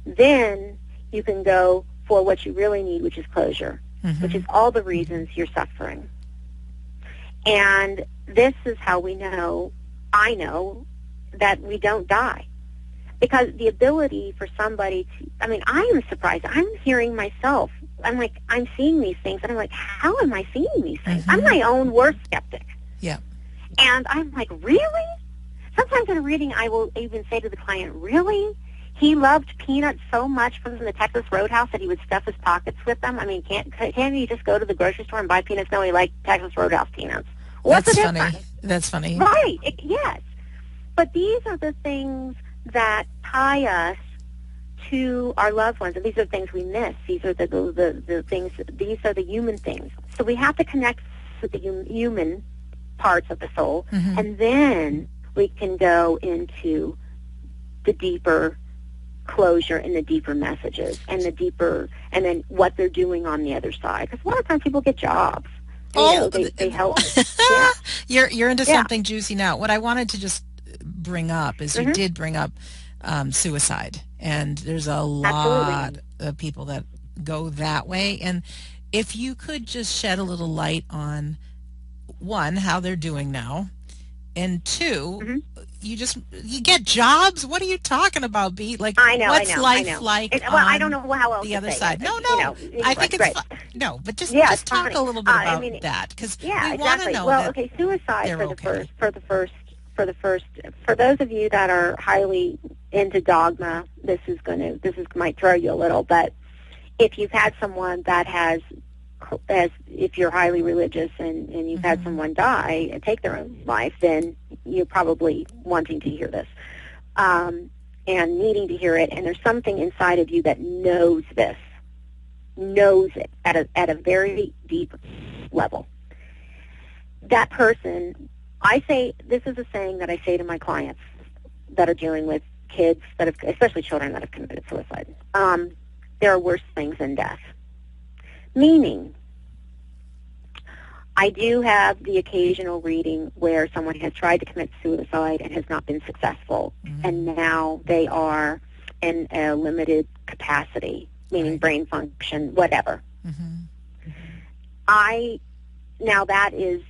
Speaker 2: Then you can go for what you really need, which is closure,
Speaker 1: mm-hmm.
Speaker 2: which is all the reasons you're suffering. And this is how I know that we don't die. Because the ability for somebody to, I am surprised. I'm hearing myself. I'm like, I'm seeing these things, and I'm like, how am I seeing these things?
Speaker 1: Mm-hmm.
Speaker 2: I'm my own worst skeptic.
Speaker 1: Yeah.
Speaker 2: And I'm like, really? Sometimes in a reading, I will even say to the client, really? He loved peanuts so much from the Texas Roadhouse that he would stuff his pockets with them? Can't he just go to the grocery store and buy peanuts? No, he liked Texas Roadhouse peanuts. What's the difference?
Speaker 1: That's funny.
Speaker 2: Right. Yes. But these are the things that tie us to our loved ones, and these are the things we miss. These are the things. These are the human things. So we have to connect with the human parts of the soul,
Speaker 1: mm-hmm.
Speaker 2: and then we can go into the deeper closure and the deeper messages and then what they're doing on the other side. Because a lot of times people get jobs. They help. Yeah.
Speaker 1: You're into something juicy now. What I wanted to just bring up is
Speaker 2: mm-hmm.
Speaker 1: you did bring up suicide, and there's a lot of people that go that way. And if you could just shed a little light on, one, how they're doing now, and two,
Speaker 2: mm-hmm.
Speaker 1: you get jobs. What are you talking about, Bee? Like, what's life like?
Speaker 2: I don't know how else
Speaker 1: the
Speaker 2: to
Speaker 1: other
Speaker 2: say
Speaker 1: side.
Speaker 2: it.
Speaker 1: No, I think it's no, but just talk a little bit about that, because we want to know.
Speaker 2: Well, okay, suicide for those of you that are highly into dogma, this might throw you a little, but if you've had someone that has, if you're highly religious and you've
Speaker 1: mm-hmm.
Speaker 2: had someone die and take their own life, then you're probably wanting to hear this and needing to hear it. And there's something inside of you that knows it at a very deep level. That person, I say, this is a saying that I say to my clients that are dealing with kids especially children that have committed suicide. There are worse things than death. Meaning, I do have the occasional reading where someone has tried to commit suicide and has not been successful,
Speaker 1: mm-hmm.
Speaker 2: and now they are in a limited capacity, meaning brain function, whatever.
Speaker 1: Mm-hmm.
Speaker 2: Now that is,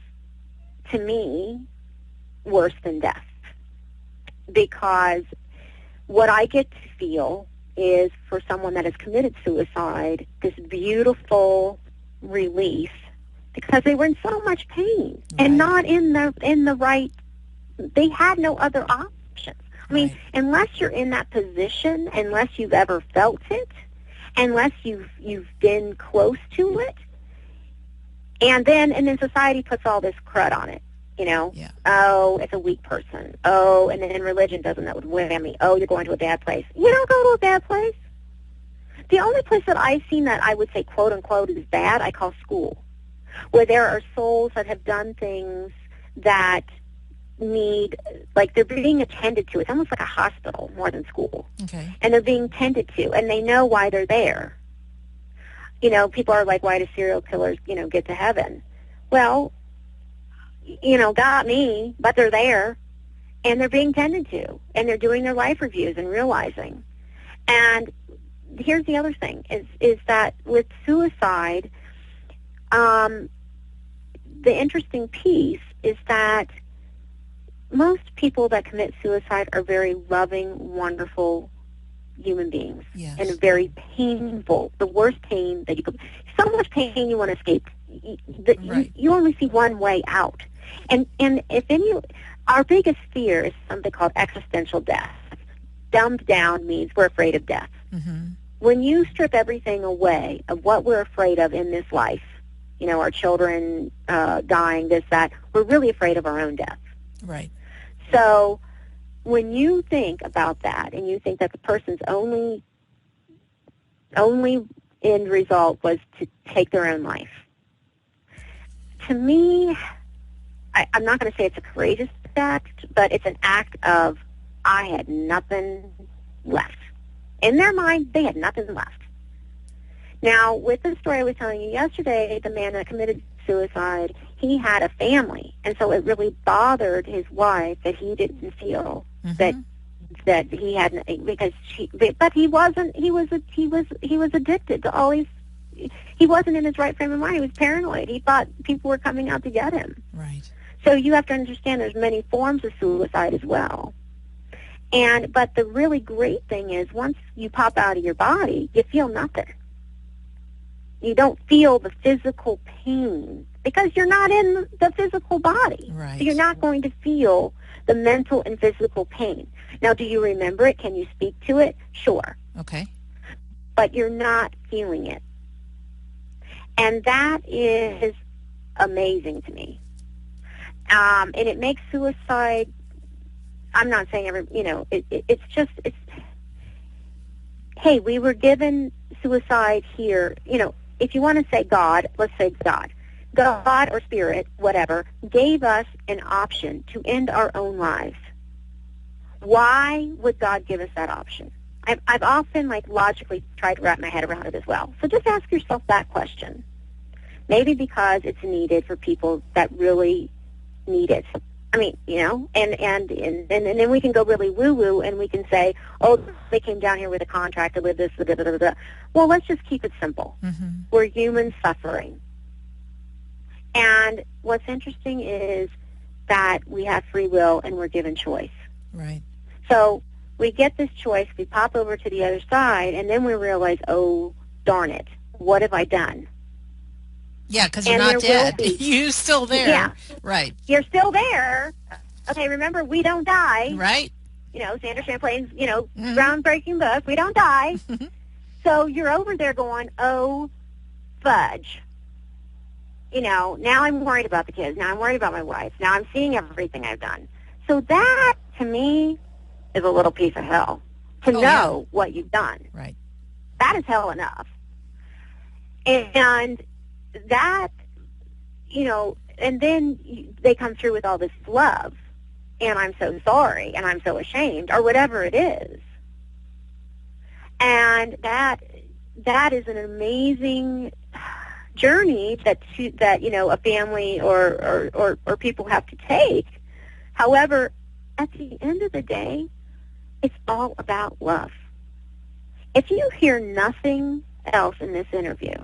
Speaker 2: to me, worse than death, because what I get to feel is for someone that has committed suicide this beautiful relief because they were in so much pain and not in the right. They had no other options. I mean, unless you're in that position, unless you've ever felt it, unless you've been close to it, and then society puts all this crud on it. You know, oh, it's a weak person. Oh, and then religion doesn't know with whammy. Oh, you're going to a bad place. You don't go to a bad place. The only place that I've seen that I would say, quote unquote, is bad, I call school, where there are souls that have done things that need, like they're being attended to. It's almost like a hospital more than school.
Speaker 1: Okay.
Speaker 2: And they're being tended to, and they know why they're there. You know, people are like, why do serial killers, get to heaven? Well, got me, but they're there, and they're being tended to, and they're doing their life reviews and realizing. And here's the other thing, is that with suicide, the interesting piece is that most people that commit suicide are very loving, wonderful human beings.
Speaker 1: Yes.
Speaker 2: And very painful, the worst pain that you could, so much pain you want to escape. You only see one way out. And if our biggest fear is something called existential death. Dumbed down means we're afraid of death.
Speaker 1: Mm-hmm.
Speaker 2: When you strip everything away of what we're afraid of in this life, our children dying, this, that, we're really afraid of our own death.
Speaker 1: Right.
Speaker 2: So when you think about that and you think that the person's only end result was to take their own life, to me, I'm not going to say it's a courageous act, but it's an act of, I had nothing left. In their mind, they had nothing left. Now, with the story I was telling you yesterday, the man that committed suicide, he had a family, and so it really bothered his wife that he didn't feel that he had, because but he wasn't. He was addicted to all these. He wasn't in his right frame of mind. He was paranoid. He thought people were coming out to get him.
Speaker 1: Right.
Speaker 2: So you have to understand there's many forms of suicide as well. But the really great thing is once you pop out of your body, you feel nothing. You don't feel the physical pain because you're not in the physical body.
Speaker 1: Right.
Speaker 2: So you're not going to feel the mental and physical pain. Now, do you remember it? Can you speak to it? Sure.
Speaker 1: Okay.
Speaker 2: But you're not feeling it. And that is amazing to me. And it makes suicide, I'm not saying hey, we were given suicide here. If you want to say God, let's say God. God or spirit, whatever, gave us an option to end our own lives. Why would God give us that option? I've often, logically tried to wrap my head around it as well. So just ask yourself that question. Maybe because it's needed for people that really need it. I mean, and then we can go really woo-woo and we can say, oh, they came down here with a contract to live this, blah, blah, blah, blah. Well, let's just keep it simple.
Speaker 1: Mm-hmm.
Speaker 2: We're humans suffering. And what's interesting is that we have free will and we're given choice.
Speaker 1: Right.
Speaker 2: So we get this choice, we pop over to the other side, and then we realize, oh, darn it, what have I done?
Speaker 1: Yeah, because you're not dead. You're still there.
Speaker 2: Yeah.
Speaker 1: Right.
Speaker 2: You're still there. Okay, remember, we don't die.
Speaker 1: Right.
Speaker 2: Sandra Champlain's, groundbreaking book, we don't die. So you're over there going, oh, fudge. Now I'm worried about the kids. Now I'm worried about my wife. Now I'm seeing everything I've done. So that, to me, is a little piece of hell. To know what you've done.
Speaker 1: Right.
Speaker 2: That is hell enough. And that, and then they come through with all this love, and I'm so sorry, and I'm so ashamed, or whatever it is. And that is an amazing journey that a family or people have to take. However, at the end of the day, it's all about love. If you hear nothing else in this interview,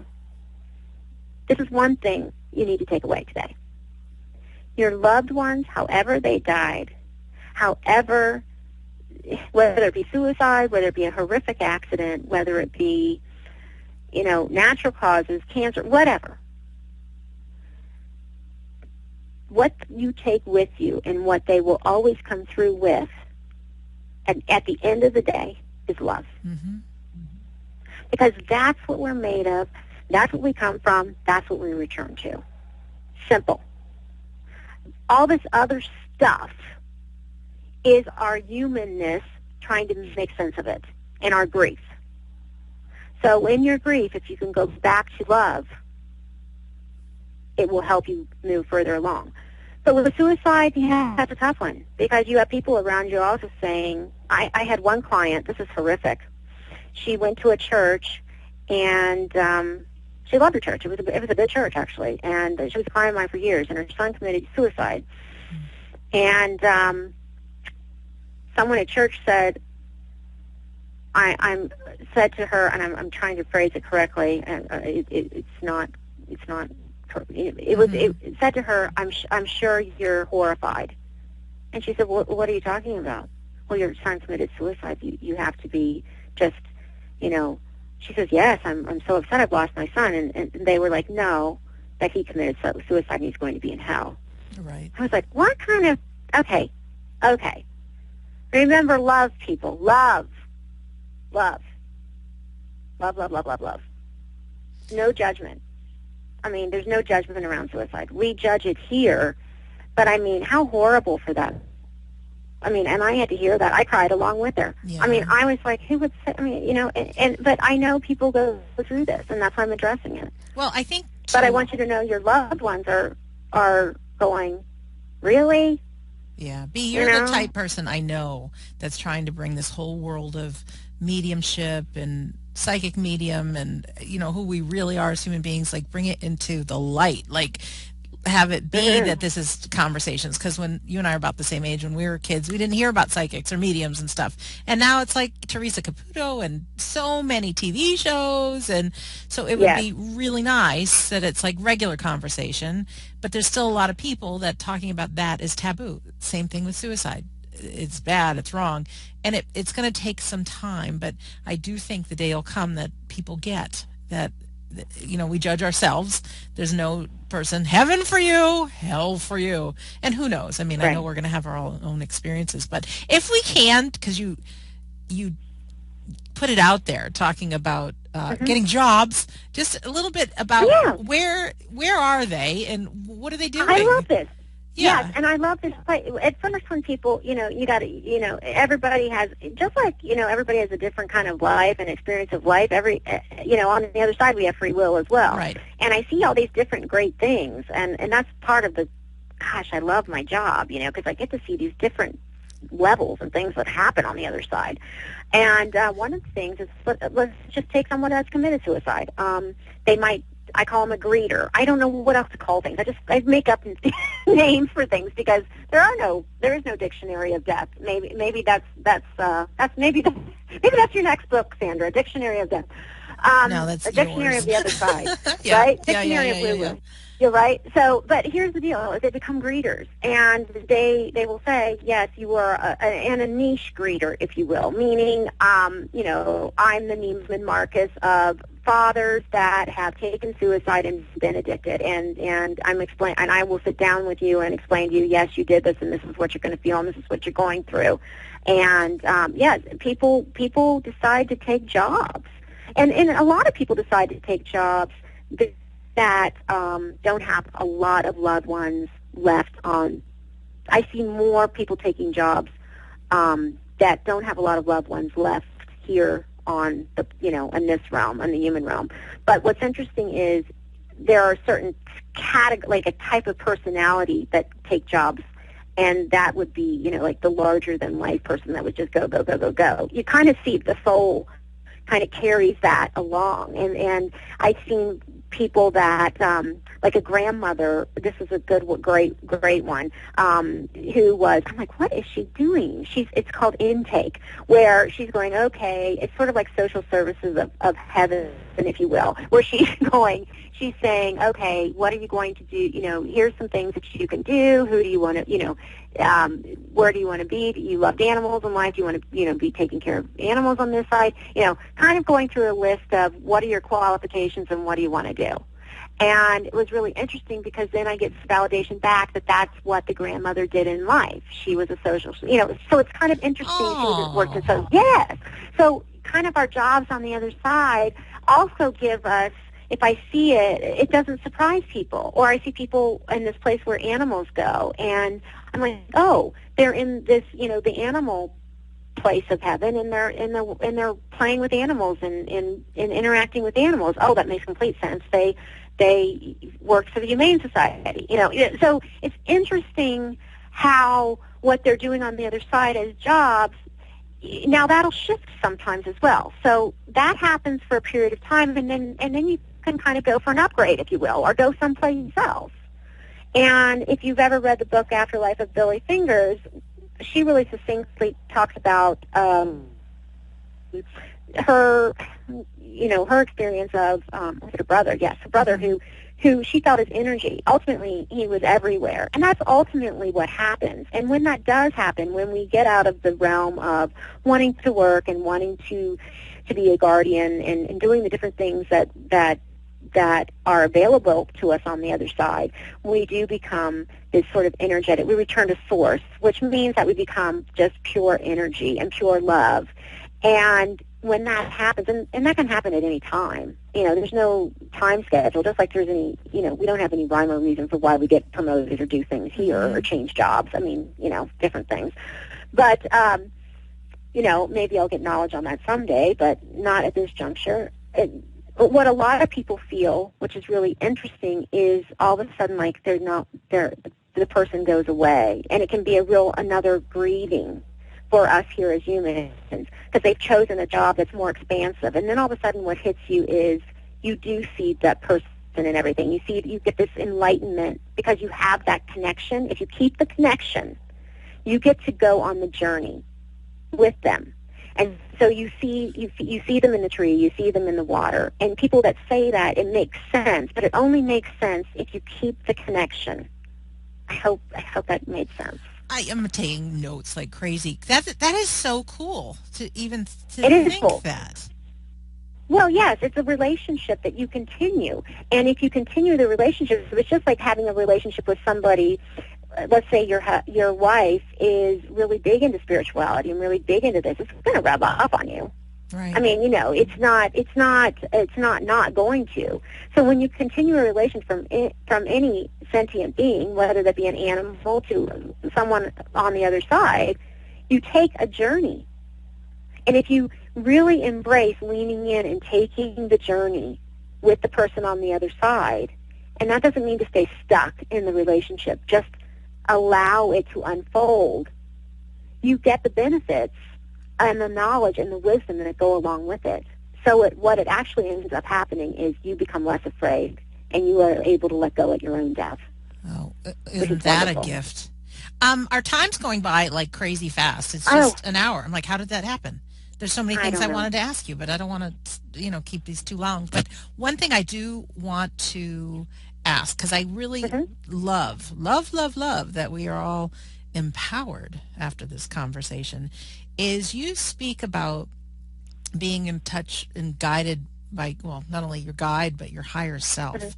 Speaker 2: this is one thing you need to take away today. Your loved ones, however they died, however whether it be suicide, whether it be a horrific accident, whether it be, natural causes, cancer, whatever. What you take with you and what they will always come through with at the end of the day is love.
Speaker 1: Mm-hmm.
Speaker 2: Because that's what we're made of. That's what we come from. That's what we return to. Simple. All this other stuff is our humanness trying to make sense of it and our grief. So in your grief, if you can go back to love, it will help you move further along. But with suicide, yeah, that's a tough one because you have people around you also saying, I had one client, this is horrific. She went to a church and she loved her church. It was a good church, actually, and she was a client of mine for years, and her son committed suicide. And someone at church said, I'm said to her, and I'm trying to phrase it correctly, and it said to her, I'm sure you're horrified. And she said, well, what are you talking about? Well, your son committed suicide. You have to be just, She says, yes, I'm so upset I've lost my son. And they were like, no, that he committed suicide and he's going to be in hell.
Speaker 1: Right.
Speaker 2: I was like, what kind of, okay. Remember, love, people. Love. Love. Love, love, love, love, love. No judgment. I mean, there's no judgment around suicide. We judge it here, but I mean, how horrible for that. I mean, and I had to hear that. I cried along with her.
Speaker 1: Yeah.
Speaker 2: I mean, I was like, who would say, I mean, but I know people go through this, and that's why I'm addressing it.
Speaker 1: Well, I think...
Speaker 2: But I want you to know your loved ones are going, really?
Speaker 1: Yeah. Bee, you're the type person I know that's trying to bring this whole world of mediumship and psychic medium and, who we really are as human beings, like bring it into the light, like have it be that this is conversations. Because when you and I are about the same age, when we were kids, we didn't hear about psychics or mediums and stuff. And now it's like Teresa Caputo and so many TV shows. And so it would be really nice that it's like regular conversation, but there's still a lot of people that talking about that is taboo. Same thing with suicide. It's bad, it's wrong, and it's going to take some time, but I do think the day will come that people get that, we judge ourselves. There's no person, heaven for you, hell for you, and who knows? I mean, I know we're going to have our own experiences, but if we can, because you put it out there talking about getting jobs, just a little bit about where are they and what are they doing?
Speaker 2: I love this.
Speaker 1: Yeah.
Speaker 2: Yes, and I love this play. At first, when people, you got to, everybody has, just like, everybody has a different kind of life and experience of life. On the other side, we have free will as well.
Speaker 1: Right.
Speaker 2: And I see all these different great things, and that's part of I love my job, because I get to see these different levels and things that happen on the other side. And one of the things is, let's just take someone that's committed suicide. I call them a greeter. I don't know what else to call things. I make up names for things because there is no dictionary of death. Maybe that's your next book, Sandra. A dictionary of death.
Speaker 1: No, that's
Speaker 2: a dictionary
Speaker 1: yours.
Speaker 2: of the other side,
Speaker 1: Yeah.
Speaker 2: right? Dictionary of woo-woo. You're right. So, but here's the deal: is they become greeters, and they will say, yes, you are a niche greeter, if you will, meaning, I'm the Neiman Marcus of fathers that have taken suicide and been addicted, and I will sit down with you and explain to you, yes, you did this, and this is what you're going to feel, and this is what you're going through, and people decide to take jobs, and a lot of people decide to take jobs that don't have a lot of loved ones left on. I see more people taking jobs that don't have a lot of loved ones left here on the, in this realm, in the human realm. But what's interesting is there are certain like a type of personality that take jobs, and that would be, like the larger than life person that would just go, go, go, go, go. You kind of see the soul kind of carries that along, and I've seen people that, like a grandmother, this is a great one, who was, I'm like, what is she doing? It's called intake, where she's going, okay, it's sort of like social services of heaven, if you will, where she's going, she's saying, okay, what are you going to do? You know, here's some things that you can do. Who do you want to, you know, where do you want to be? Do you love animals in life? Do you want to, you know, be taking care of animals on this side? You know, kind of going through a list of what are your qualifications and what do you want to do. And it was really interesting because then I get validation back that that's what the grandmother did in life. She was a social, you know, so it's kind of interesting. She was worked in so, yes. So kind of our jobs on the other side also give us, if I see it, it doesn't surprise people. Or I see people in this place where animals go, and I'm like, oh, they're in this, you know, the animal place of heaven, and they're playing with animals and interacting with animals. Oh, that makes complete sense. They work for the Humane Society, you know. So it's interesting how what they're doing on the other side as jobs. Now that'll shift sometimes as well. So that happens for a period of time, and then you can kind of go for an upgrade, if you will, or go someplace else. And if you've ever read the book Afterlife of Billy Fingers, she really succinctly talks about her, you know, her experience of was it her brother? Yes, her brother who she felt his energy. Ultimately, he was everywhere, and that's ultimately what happens. And when that does happen, when we get out of the realm of wanting to work and wanting to be a guardian and doing the different things that are available to us on the other side, we do become this sort of energetic. We return to source, which means that we become just pure energy and pure love. And when that happens, and that can happen at any time, you know, there's no time schedule, just like there's any, you know, we don't have any rhyme or reason for why we get promoted or do things here or change jobs. I mean, you know, different things. But, you know, maybe I'll get knowledge on that someday, but not at this juncture. What a lot of people feel, which is really interesting, is all of a sudden, like, the person goes away, and it can be another grieving for us here as humans, because they've chosen a job that's more expansive. And then all of a sudden what hits you is you do see that person and everything. You get this enlightenment because you have that connection. If you keep the connection, you get to go on the journey with them. And so you see them in the tree, you see them in the water. And people that say that, it makes sense, but it only makes sense if you keep the connection. I hope that made sense.
Speaker 1: I am taking notes like crazy. That is so cool to even to
Speaker 2: it
Speaker 1: think
Speaker 2: is cool.
Speaker 1: That.
Speaker 2: Well, yes, it's a relationship that you continue. And if you continue the relationship, it's just like having a relationship with somebody. Let's say your wife is really big into spirituality and really big into this. It's going to rub off on you.
Speaker 1: Right.
Speaker 2: I mean, you know, it's not going to. So when you continue a relation from any sentient being, whether that be an animal to someone on the other side, you take a journey. And if you really embrace leaning in and taking the journey with the person on the other side, and that doesn't mean to stay stuck in the relationship, just allow it to unfold, you get the benefits and the knowledge and the wisdom that go along with it. So what it actually ends up happening is you become less afraid, and you are able to let go at your own death.
Speaker 1: Oh, isn't that wonderful. A gift? Our time's going by like crazy fast. It's just an hour. I'm like, how did that happen? There's so many things I wanted to ask you, but I don't want to, keep these too long. But one thing I do want to ask, because I really love that we are all empowered after this conversation, is you speak about being in touch and guided by, well, not only your guide, but your higher self.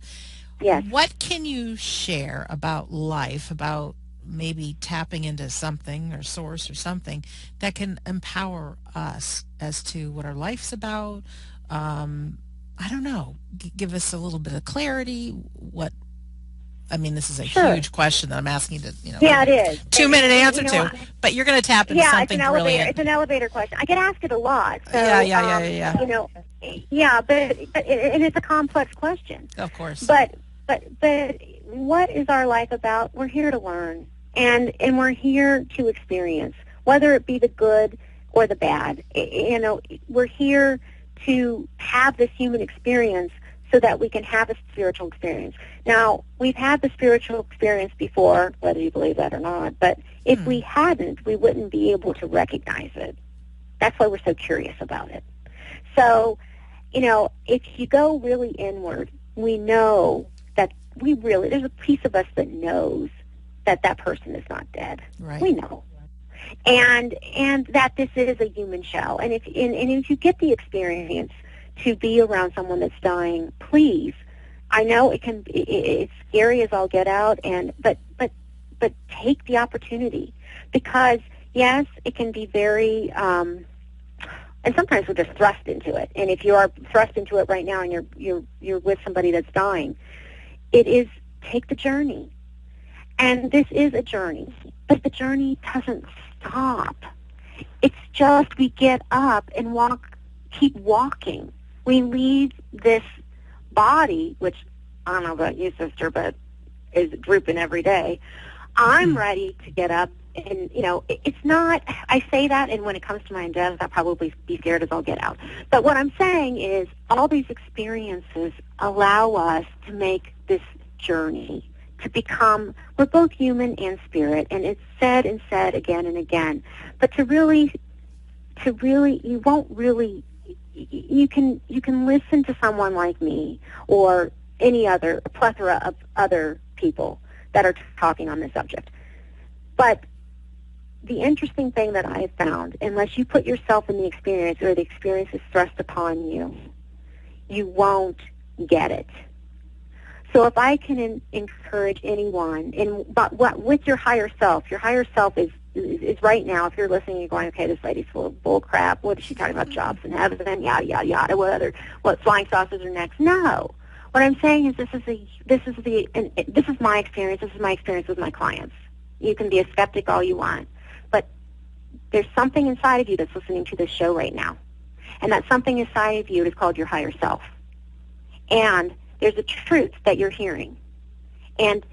Speaker 2: Yes.
Speaker 1: What can you share about life, about maybe tapping into something or source or something that can empower us as to what our life's about? I don't know. Give us a little bit of clarity. This is a huge question that I'm asking you to,
Speaker 2: Yeah, it is.
Speaker 1: 2-minute answer to, but you're going to tap into something brilliant.
Speaker 2: It's an elevator question. I get asked it a lot. So,
Speaker 1: yeah.
Speaker 2: But it's a complex question.
Speaker 1: Of course.
Speaker 2: But what is our life about? We're here to learn, and we're here to experience, whether it be the good or the bad. We're here to have this human experience so that we can have a spiritual experience. Now, we've had the spiritual experience before, whether you believe that or not, but if we hadn't, we wouldn't be able to recognize it. That's why we're so curious about it. So, if you go really inward we know that there's a piece of us that knows that that person is not dead.
Speaker 1: Right.
Speaker 2: We know. And that this is a human show. And if you get the experience to be around someone that's dying, please, I know it's scary as all get out, but take the opportunity, because yes, it can be very, and sometimes we're just thrust into it. And if you are thrust into it right now and you're with somebody that's dying, take the journey. And this is a journey, but the journey doesn't stop. It's just we get up and keep walking. We leave this body, which I don't know about you, sister, but is drooping every day. I'm ready to get up, and it's not. I say that, and when it comes to my own death, I'll probably be scared as I'll get out. But what I'm saying is, all these experiences allow us to make this journey to become. We're both human and spirit, and it's said and said again and again. But to really, you won't really. You can listen to someone like me or any other plethora of other people that are talking on this subject. But the interesting thing that I have found, unless you put yourself in the experience or the experience is thrust upon you, you won't get it. So if I can encourage anyone, with your higher self is right now, if you're listening, you're going, okay, this lady's full of bull crap. What is she talking about? Jobs in heaven, yada, yada, yada. What flying saucers are next? No. What I'm saying is this is my experience. This is my experience with my clients. You can be a skeptic all you want, but there's something inside of you that's listening to this show right now, and that something inside of you is called your higher self. And there's a truth that you're hearing, and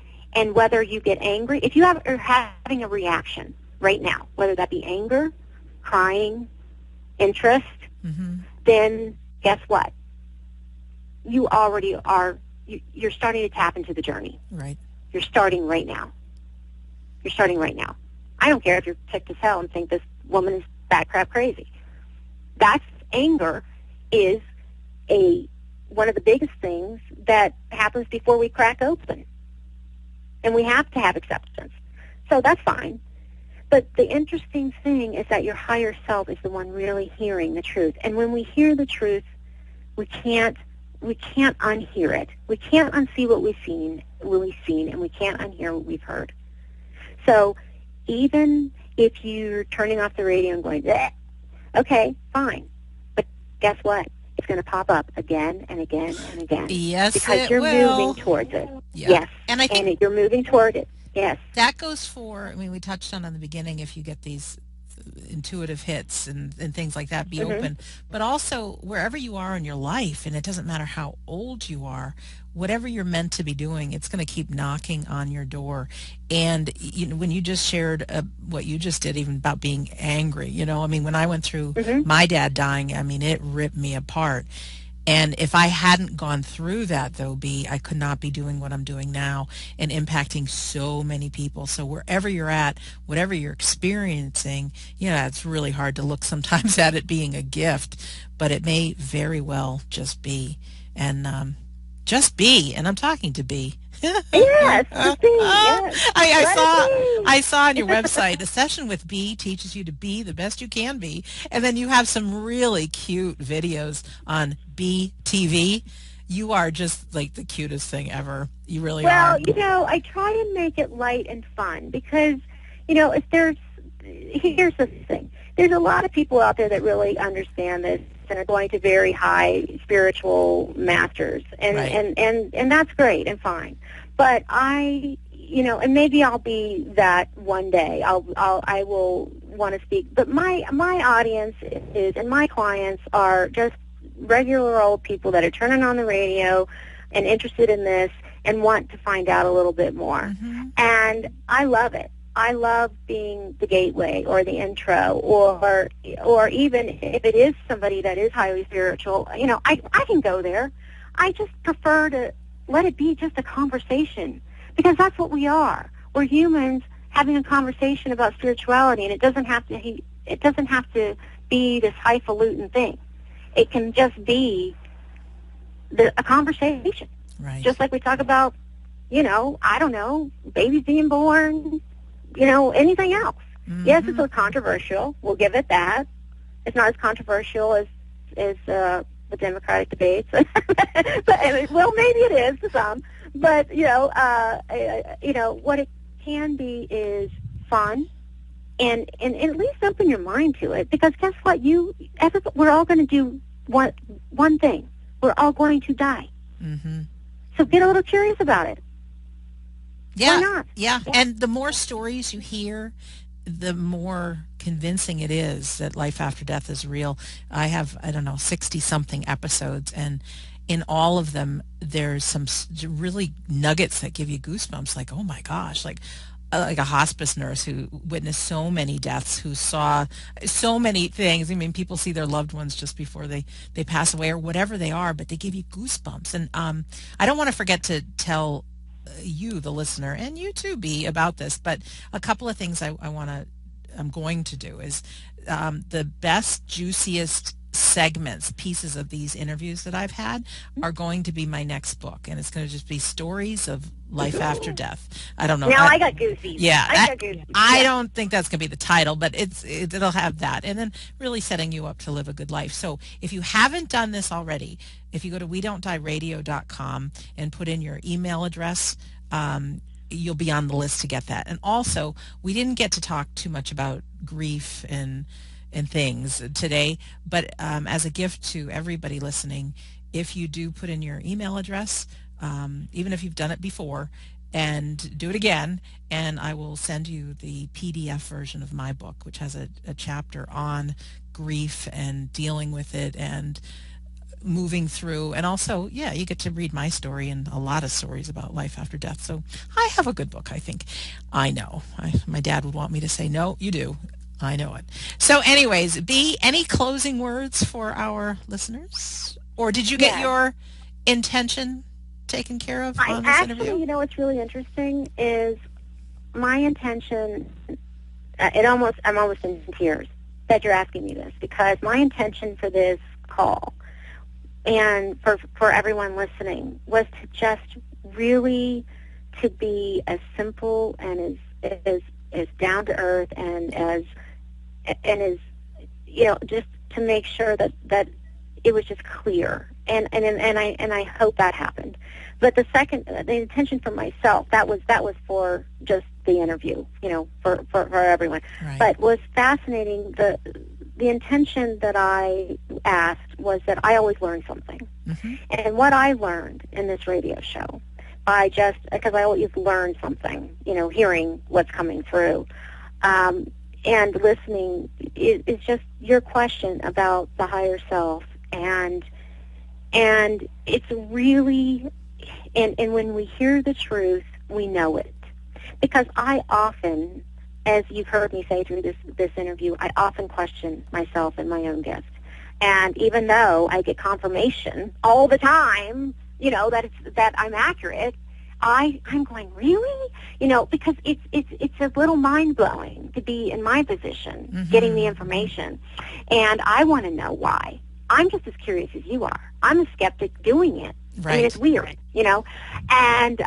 Speaker 2: whether you get angry, if you are having a reaction right now, whether that be anger, crying, interest, then guess what? You already are, you're starting to tap into the journey.
Speaker 1: Right.
Speaker 2: You're starting right now. You're starting right now. I don't care if you're ticked as hell and think this woman is bat crap crazy. That's anger is one of the biggest things that happens before we crack open. And we have to have acceptance. So that's fine. But the interesting thing is that your higher self is the one really hearing the truth. And when we hear the truth, we can't unhear it. We can't unsee what we've seen, and we can't unhear what we've heard. So even if you're turning off the radio and going, bleh, okay, fine. But guess what? It's going to pop up again and again and again.
Speaker 1: Yes,
Speaker 2: because you're moving towards it.
Speaker 1: Yeah.
Speaker 2: Yes,
Speaker 1: and I think
Speaker 2: you're moving toward it. Yes.
Speaker 1: That goes for, we touched on in the beginning, if you get these intuitive hits and things like that, be open. But also, wherever you are in your life, and it doesn't matter how old you are, whatever you're meant to be doing, it's going to keep knocking on your door. And when you just shared what you just did, even about being angry, when I went through my dad dying, it ripped me apart. And if I hadn't gone through that, though, Bee, I could not be doing what I'm doing now and impacting so many people. So wherever you're at, whatever you're experiencing, it's really hard to look sometimes at it being a gift, but it may very well just be. And just be, and I'm talking to Bee.
Speaker 2: Yes, just be. Yes.
Speaker 1: I saw on your website, a session with Bee teaches you to be the best you can be, and then you have some really cute videos on Bee TV. You are just like the cutest thing ever. You really are.
Speaker 2: Well, I try and make it light and fun because, if here's the thing. There's a lot of people out there that really understand this and are going to very high spiritual masters, and
Speaker 1: right.
Speaker 2: and that's great and fine. But and maybe I'll be that one day. I will want to speak. But my audience is, and my clients are just regular old people that are turning on the radio and interested in this and want to find out a little bit more. And I love it. I love being the gateway or the intro, or even if it is somebody that is highly spiritual, I can go there. I just prefer to let it be just a conversation, because that's what we are. We're humans having a conversation about spirituality, and it doesn't have to be this highfalutin thing. It can just be a conversation.
Speaker 1: Right.
Speaker 2: Just like we talk about, I don't know, babies being born, anything else. Yes, it's a controversial. We'll give it that. It's not as controversial as the Democratic debates. But, well, maybe it is to some. But, what it can be is fun and at least open your mind to it. Because guess what? We're all going to do one thing. We're all going to die.
Speaker 1: Mm-hmm.
Speaker 2: So get a little curious about it.
Speaker 1: Yeah.
Speaker 2: Why not?
Speaker 1: Yeah. And the more stories you hear, the more convincing it is that life after death is real. I have, 60-something episodes, and in all of them, there's some really nuggets that give you goosebumps, like, oh my gosh, like a hospice nurse who witnessed so many deaths, who saw so many things. I mean, people see their loved ones just before they pass away or whatever they are, but they give you goosebumps. And I don't want to forget to tell you, the listener, and you too, Bee, about this, but a couple of things I'm going to do is the best, juiciest pieces of these interviews that I've had are going to be my next book, and it's going to just be stories of life after death. I don't know.
Speaker 2: Now I got goosies.
Speaker 1: Yeah,
Speaker 2: I got goosies.
Speaker 1: I don't think that's going to be the title, but it'll have that, and then really setting you up to live a good life. So if you haven't done this already, if you go to WeDon'tDieRadio.com and put in your email address, you'll be on the list to get that. And also, we didn't get to talk too much about grief and things today, but as a gift to everybody listening, if you do put in your email address, even if you've done it before, and do it again, and I will send you the PDF version of my book, which has a chapter on grief and dealing with it and moving through. And also, you get to read my story and a lot of stories about life after death. So I have a good book, I think. I know. My dad would want me to say, no, you do. I know it. So anyways, Bee, any closing words for our listeners? Or did you get your intention taken care of on this interview?
Speaker 2: What's really interesting is my intention, I'm almost in tears that you're asking me this, because my intention for this call and for everyone listening was to just really to be as simple and as down to earth and as just to make sure that it was just clear, and I hope that happened. But the intention for myself, that was for just the interview, for everyone.
Speaker 1: Right.
Speaker 2: But was fascinating. The intention that I asked was that I always learn something, and what I learned in this radio show, because I always learn something, hearing what's coming through. And listening is just your question about the higher self, and it's really, and when we hear the truth, we know it. Because I often, as you've heard me say through this interview, I often question myself and my own gift. And even though I get confirmation all the time, that I'm accurate, I'm going, really? Because it's a little mind-blowing to be in my position, getting the information. And I want to know why. I'm just as curious as you are. I'm a skeptic doing it.
Speaker 1: Right.
Speaker 2: I mean, it's weird, And,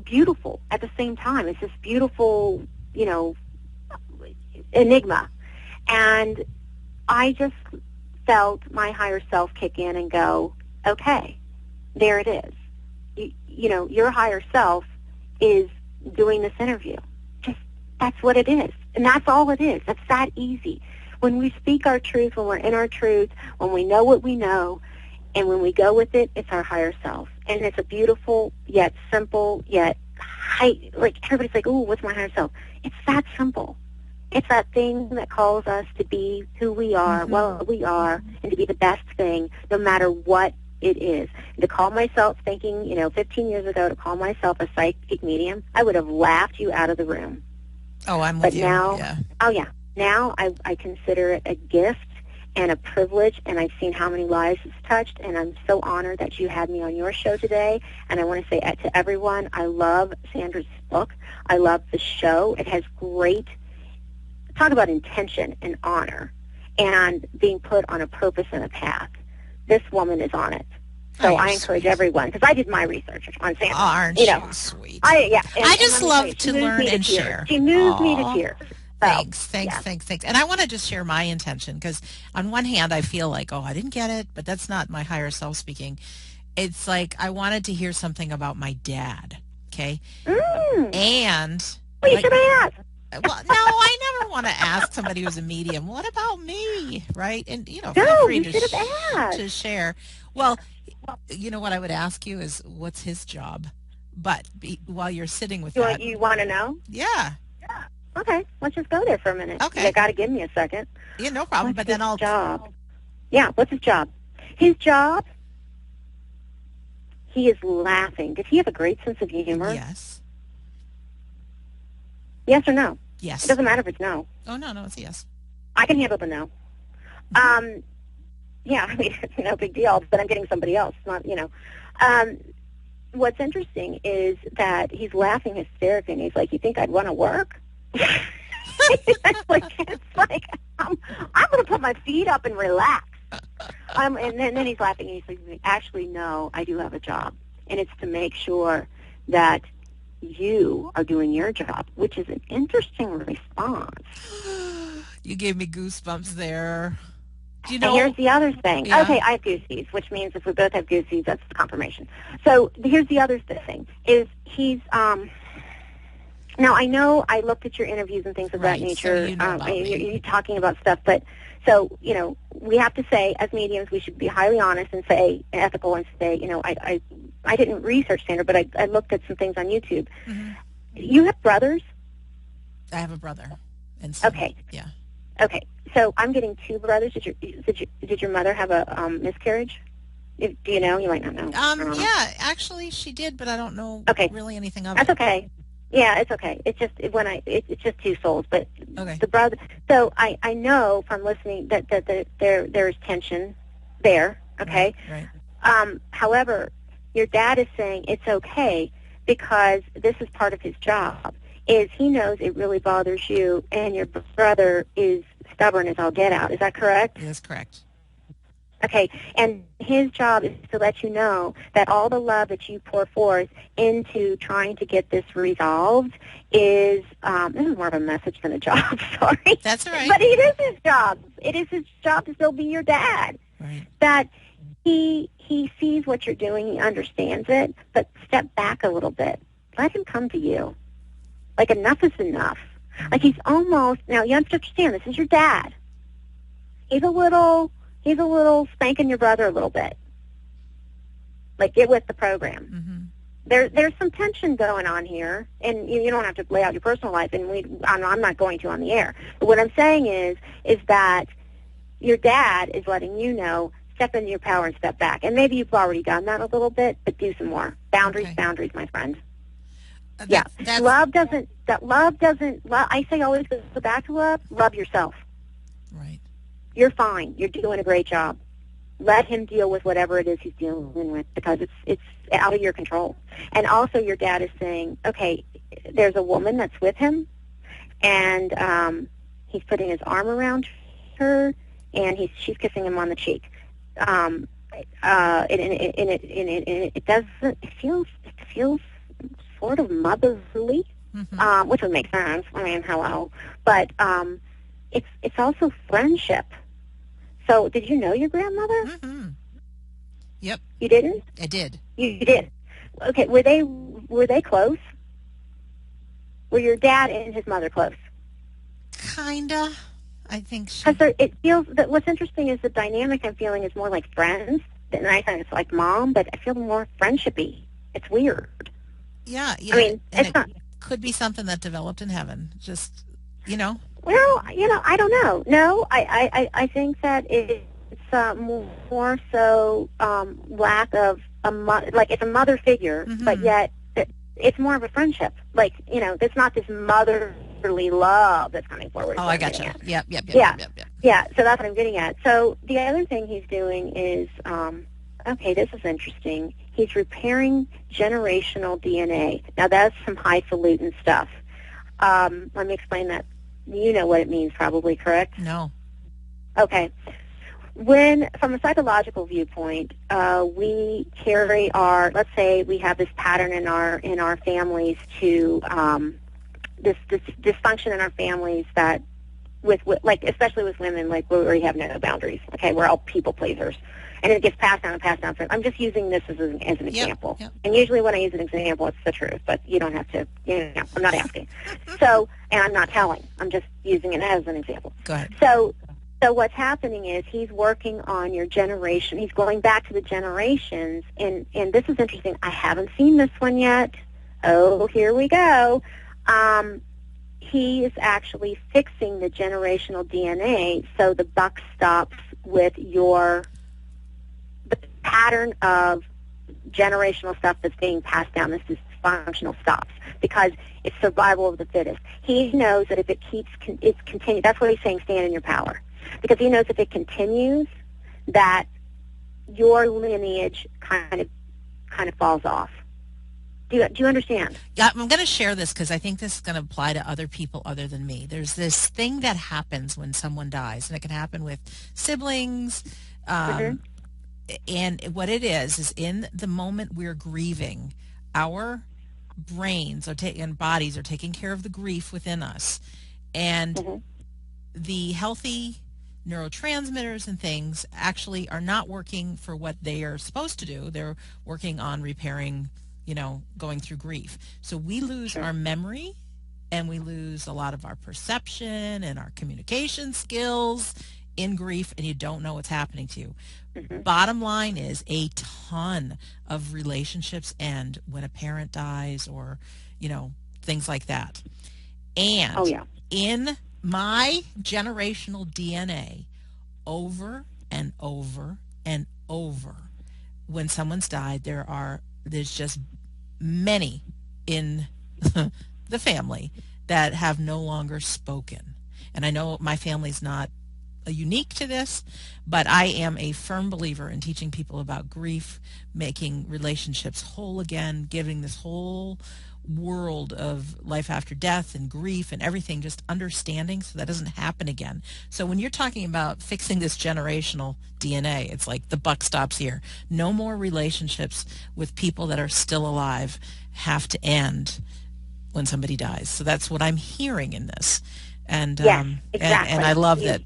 Speaker 2: beautiful at the same time. It's this beautiful, enigma. And I just felt my higher self kick in and go, okay, there it is. Your higher self is doing this interview. That's what it is. And that's all it is. That's that easy. When we speak our truth, when we're in our truth, when we know what we know, and when we go with it, it's our higher self. And it's a beautiful, yet simple, yet like everybody's like, ooh, what's my higher self? It's that simple. It's that thing that calls us to be who we are, what we are, and to be the best thing, no matter what it is. And to call myself, thinking, 15 years ago, to call myself a psychic medium, I would have laughed you out of the room.
Speaker 1: Oh, I'm with you.
Speaker 2: Now,
Speaker 1: yeah.
Speaker 2: Now I consider it a gift and a privilege, and I've seen how many lives it's touched, and I'm so honored that you had me on your show today. And I want to say to everyone, I love Sandra's book. I love the show. It has great, talk about intention and honor and being put on a purpose and a path. This woman is on it. So
Speaker 1: you're
Speaker 2: I encourage
Speaker 1: sweet.
Speaker 2: everyone, because I did my research on Sandra.
Speaker 1: Aren't
Speaker 2: you
Speaker 1: you
Speaker 2: know,
Speaker 1: sweet?
Speaker 2: I
Speaker 1: just
Speaker 2: let me tell
Speaker 1: love
Speaker 2: you, she
Speaker 1: to
Speaker 2: moves
Speaker 1: learn
Speaker 2: me to
Speaker 1: and
Speaker 2: tears.
Speaker 1: share.
Speaker 2: She moves me to
Speaker 1: Aw.
Speaker 2: tears. So,
Speaker 1: Thanks.
Speaker 2: yeah.
Speaker 1: And I want to just share my intention because on one hand, I feel like, oh, I didn't get it, but that's not my higher self speaking. It's like I wanted to hear something about my dad. Okay.
Speaker 2: Mm.
Speaker 1: And
Speaker 2: Well, you
Speaker 1: like,
Speaker 2: should have asked.
Speaker 1: well, no, I never want to ask somebody who's a medium, what about me? Right. And, feel
Speaker 2: No,
Speaker 1: free
Speaker 2: you should have asked.
Speaker 1: to share. Well, what I would ask you is what's his job? But while you're sitting with that,
Speaker 2: You want to know?
Speaker 1: yeah.
Speaker 2: Okay, let's just go there for a minute.
Speaker 1: Okay.
Speaker 2: You got to give me a second.
Speaker 1: Yeah, no problem.
Speaker 2: What's
Speaker 1: But then
Speaker 2: his
Speaker 1: I'll.
Speaker 2: job? Yeah, what's his job? His job, he is laughing. Does he have a great sense of humor?
Speaker 1: Yes.
Speaker 2: Yes or no?
Speaker 1: Yes.
Speaker 2: It doesn't matter if it's no.
Speaker 1: Oh, no, it's a yes.
Speaker 2: I can handle the no. Yeah, I mean, it's no big deal, but I'm getting somebody else, not. What's interesting is that he's laughing hysterically, and he's like, you think I'd want to work? it's like I'm going to put my feet up and relax. And then he's laughing, and he's like, actually, no, I do have a job, and it's to make sure that you are doing your job, which is an interesting response.
Speaker 1: You gave me goosebumps there.
Speaker 2: And here's the other thing.
Speaker 1: Yeah.
Speaker 2: Okay, I have goosies, which means if we both have goosies, that's confirmation. So here's the other thing, is he's, now I know I looked at your interviews and things of that nature.
Speaker 1: So about me.
Speaker 2: You're talking about stuff, but so, we have to say, as mediums, we should be highly honest and say, ethical and say, I didn't research Sandra, but I looked at some things on YouTube.
Speaker 1: Mm-hmm.
Speaker 2: You have brothers?
Speaker 1: I have a brother. And
Speaker 2: okay.
Speaker 1: Yeah.
Speaker 2: Okay. So I'm getting two brothers. Did your mother have a miscarriage? Do you know? You might not know.
Speaker 1: Yeah, actually she did, but I don't know really anything of it.
Speaker 2: That's okay. Yeah, it's okay. It's just it's just two souls, but
Speaker 1: okay.
Speaker 2: The brother. So I know from listening that there is tension there. Okay.
Speaker 1: Right.
Speaker 2: However, your dad is saying it's okay because this is part of his job. Is he knows it really bothers you, and your brother is stubborn as all get out. Is that correct?
Speaker 1: That's correct.
Speaker 2: Okay, and his job is to let you know that all the love that you pour forth into trying to get this resolved is, this is more of a message than a job, sorry.
Speaker 1: That's all right.
Speaker 2: But it is his job. It is his job to still be your dad.
Speaker 1: Right.
Speaker 2: That he sees what you're doing, he understands it, but step back a little bit. Let him come to you. Like, enough is enough. Like, he's almost, now you have to understand, this is your dad. He's a little spanking your brother a little bit. Like, get with the program.
Speaker 1: Mm-hmm.
Speaker 2: There's some tension going on here, and you don't have to lay out your personal life, and I'm not going to on the air. But what I'm saying is that your dad is letting you know, step into your power and step back. And maybe you've already done that a little bit, but do some more. Boundaries, my friend. Yeah. Love doesn't, I say always go back to love yourself.
Speaker 1: Right.
Speaker 2: You're fine. You're doing a great job. Let him deal with whatever it is he's dealing with because it's out of your control. And also your dad is saying, okay, there's a woman that's with him, and he's putting his arm around her, and she's kissing him on the cheek. It feels sort of motherly, which would make sense. I mean, hello. But it's also friendship. So did you know your grandmother?
Speaker 1: Mm-hmm. Yep.
Speaker 2: You didn't?
Speaker 1: I did.
Speaker 2: You did. Okay, were they close? Were your dad and his mother close?
Speaker 1: Kinda. I think
Speaker 2: because it feels that what's interesting is the dynamic I'm feeling is more like friends. And I think it's like mom, but I feel more friendship-y. It's weird.
Speaker 1: Yeah.
Speaker 2: I mean,
Speaker 1: it could be something that developed in heaven. Just,
Speaker 2: Well, I don't know. No, I think that it's more so lack of it's a mother figure, but yet it's more of a friendship. Like, it's not this motherly love that's coming forward.
Speaker 1: Oh, I gotcha. Yep.
Speaker 2: Yeah, so that's what I'm getting at. So the other thing he's doing is, okay, this is interesting. He's repairing generational DNA. Now, that's some highfalutin stuff. Let me explain that. You know what it means probably, correct?
Speaker 1: No.
Speaker 2: Okay. from a psychological viewpoint, we carry our, let's say we have this pattern in our families to this dysfunction in our families that with like especially with women, like where we have no boundaries. Okay, we're all people pleasers, and it gets passed down and passed down. I'm just using this as an example.
Speaker 1: Yep.
Speaker 2: And usually when I use an example, it's the truth, but you don't have to. I'm not asking. So, and I'm not telling. I'm just using it as an example.
Speaker 1: Go ahead.
Speaker 2: So what's happening is he's working on your generation. He's going back to the generations, and this is interesting. I haven't seen this one yet. Oh, here we go. He is actually fixing the generational DNA, so the buck stops with the pattern of generational stuff that's being passed down. This dysfunctional stops because it's survival of the fittest. He knows that if it's continued. That's what he's saying. Stand in your power, because he knows if it continues, that your lineage kind of falls off. Do you understand?
Speaker 1: Yeah, I'm going to share this because I think this is going to apply to other people other than me. There's this thing that happens when someone dies, and it can happen with siblings. And what it is in the moment we're grieving, our brains and bodies are taking care of the grief within us. And the healthy neurotransmitters and things actually are not working for what they are supposed to do. They're working on repairing, going through grief. So we lose our memory, and we lose a lot of our perception and our communication skills in grief, and you don't know what's happening to you. Bottom line is a ton of relationships end when a parent dies or, things like that. And in my generational DNA, over and over and over, when someone's died, there's just many in the family that have no longer spoken. And I know my family's not unique to this, but I am a firm believer in teaching people about grief, making relationships whole again, giving this whole world of life after death and grief and everything, just understanding so that doesn't happen again. So when you're talking about fixing this generational DNA, it's like the buck stops here. No more relationships with people that are still alive have to end when somebody dies. So that's what I'm hearing in this. And
Speaker 2: exactly.
Speaker 1: and I love that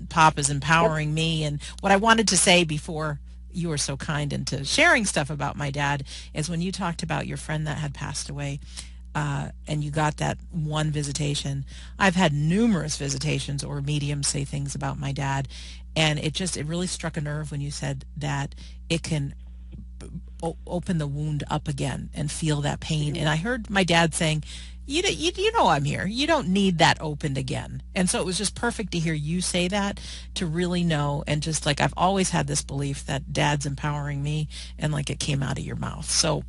Speaker 1: Pop is empowering me. And what I wanted to say before you were so kind into sharing stuff about my dad is when you talked about your friend that had passed away and you got that one visitation. I've had numerous visitations or mediums say things about my dad, and it really struck a nerve when you said that it can open the wound up again and feel that pain. And I heard my dad saying, you know I'm here. You don't need that opened again. And so it was just perfect to hear you say that, to really know. And just like I've always had this belief that Dad's empowering me, and like it came out of your mouth. So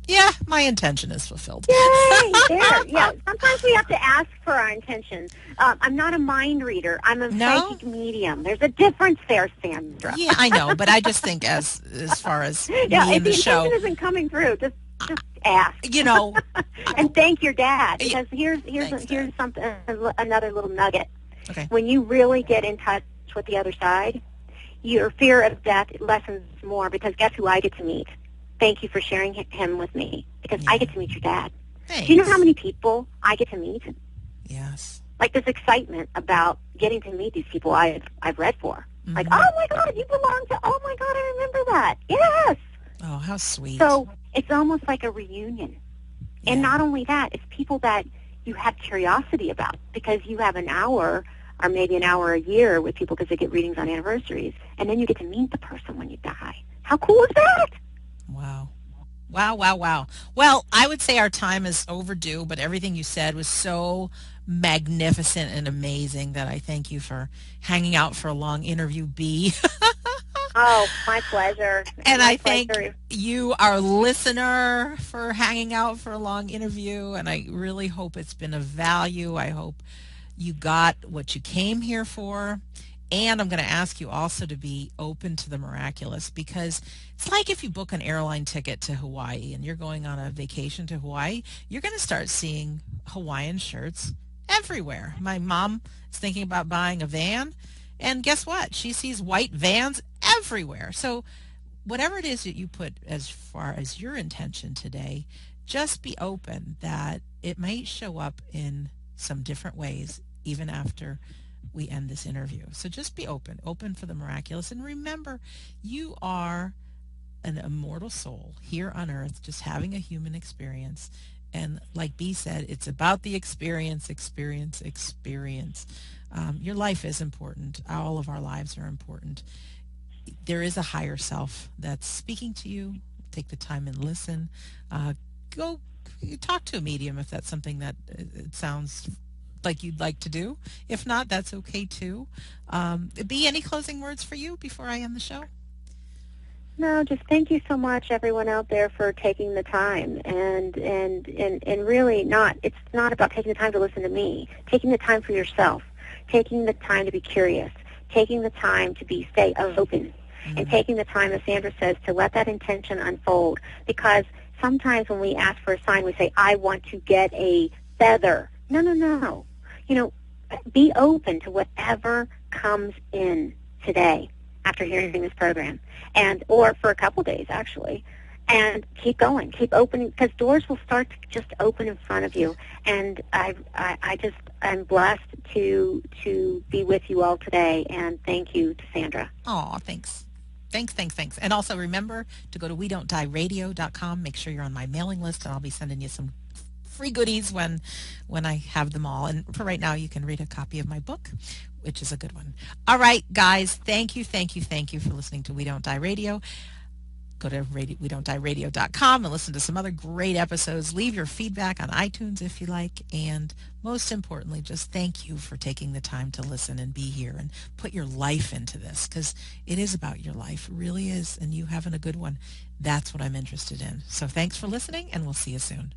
Speaker 1: yeah, my intention is fulfilled.
Speaker 2: Yay! There. Yeah. Sometimes we have to ask for our intention. I'm not a mind reader. I'm a psychic medium. There's a difference there, Sandra.
Speaker 1: Yeah, I know, but I just think as far as me
Speaker 2: if
Speaker 1: in the show,
Speaker 2: intention isn't coming through, just ask. And thank your dad, because here's something, another little nugget.
Speaker 1: Okay.
Speaker 2: When you really get in touch with the other side, your fear of death lessens more, because guess who I get to meet? Thank you for sharing him with me, because I get to meet your dad.
Speaker 1: Thanks.
Speaker 2: Do you know how many people I get to meet?
Speaker 1: Yes.
Speaker 2: Like this excitement about getting to meet these people I've read for.
Speaker 1: Mm-hmm.
Speaker 2: Like, oh my God, you belong to, oh my God, I remember that. Yes.
Speaker 1: Oh, how sweet.
Speaker 2: So it's almost like a reunion. Yeah. And not only that, it's people that you have curiosity about, because you have an hour or maybe an hour a year with people because they get readings on anniversaries, and then you get to meet the person when you die. How cool is that?
Speaker 1: Wow. Wow, wow, wow. Well, I would say our time is overdue, but everything you said was so magnificent and amazing that I thank you for hanging out for a long interview, Bee.
Speaker 2: Oh, my pleasure.
Speaker 1: And I thank you, our listener, for hanging out for a long interview, and I really hope it's been of value. I hope you got what you came here for. And I'm going to ask you also to be open to the miraculous, because it's like if you book an airline ticket to Hawaii and you're going on a vacation to Hawaii, you're going to start seeing Hawaiian shirts everywhere. My mom is thinking about buying a van, And guess what? She sees white vans everywhere. So whatever it is that you put as far as your intention today, just be open that it might show up in some different ways even after we end this interview. So just be open, open for the miraculous. And remember, you are an immortal soul here on earth, just having a human experience. And like Bee said, it's about the experience, experience, experience. Your life is important. All of our lives are important. There is a higher self that's speaking to you. Take the time and listen. Go talk to a medium if that's something that it sounds like you'd like to do. If not, that's okay too. Bee, any closing words for you before I end the show?
Speaker 2: No, just thank you so much, everyone out there, for taking the time, and really it's not about taking the time to listen to me, taking the time for yourself, taking the time to be curious, taking the time to stay open, and taking the time, as Sandra says, to let that intention unfold. Because sometimes when we ask for a sign, we say, I want to get a feather. No, no, no. Be open to whatever comes in today after hearing this program, or for a couple days, actually. And keep going, keep opening, because doors will start to just open in front of you. And I'm blessed to be with you all today, and thank you to Sandra.
Speaker 1: Oh, thanks. Thanks. And also remember to go to WeDon'tDieRadio.com. Make sure you're on my mailing list, and I'll be sending you some free goodies when I have them all. And for right now, you can read a copy of my book, which is a good one. All right, guys, thank you for listening to We Don't Die Radio. Go to WeDon'tDieRadio.com and listen to some other great episodes. Leave your feedback on iTunes if you like. And most importantly, just thank you for taking the time to listen and be here and put your life into this, because it is about your life. It really is. And you having a good one. That's what I'm interested in. So thanks for listening, and we'll see you soon.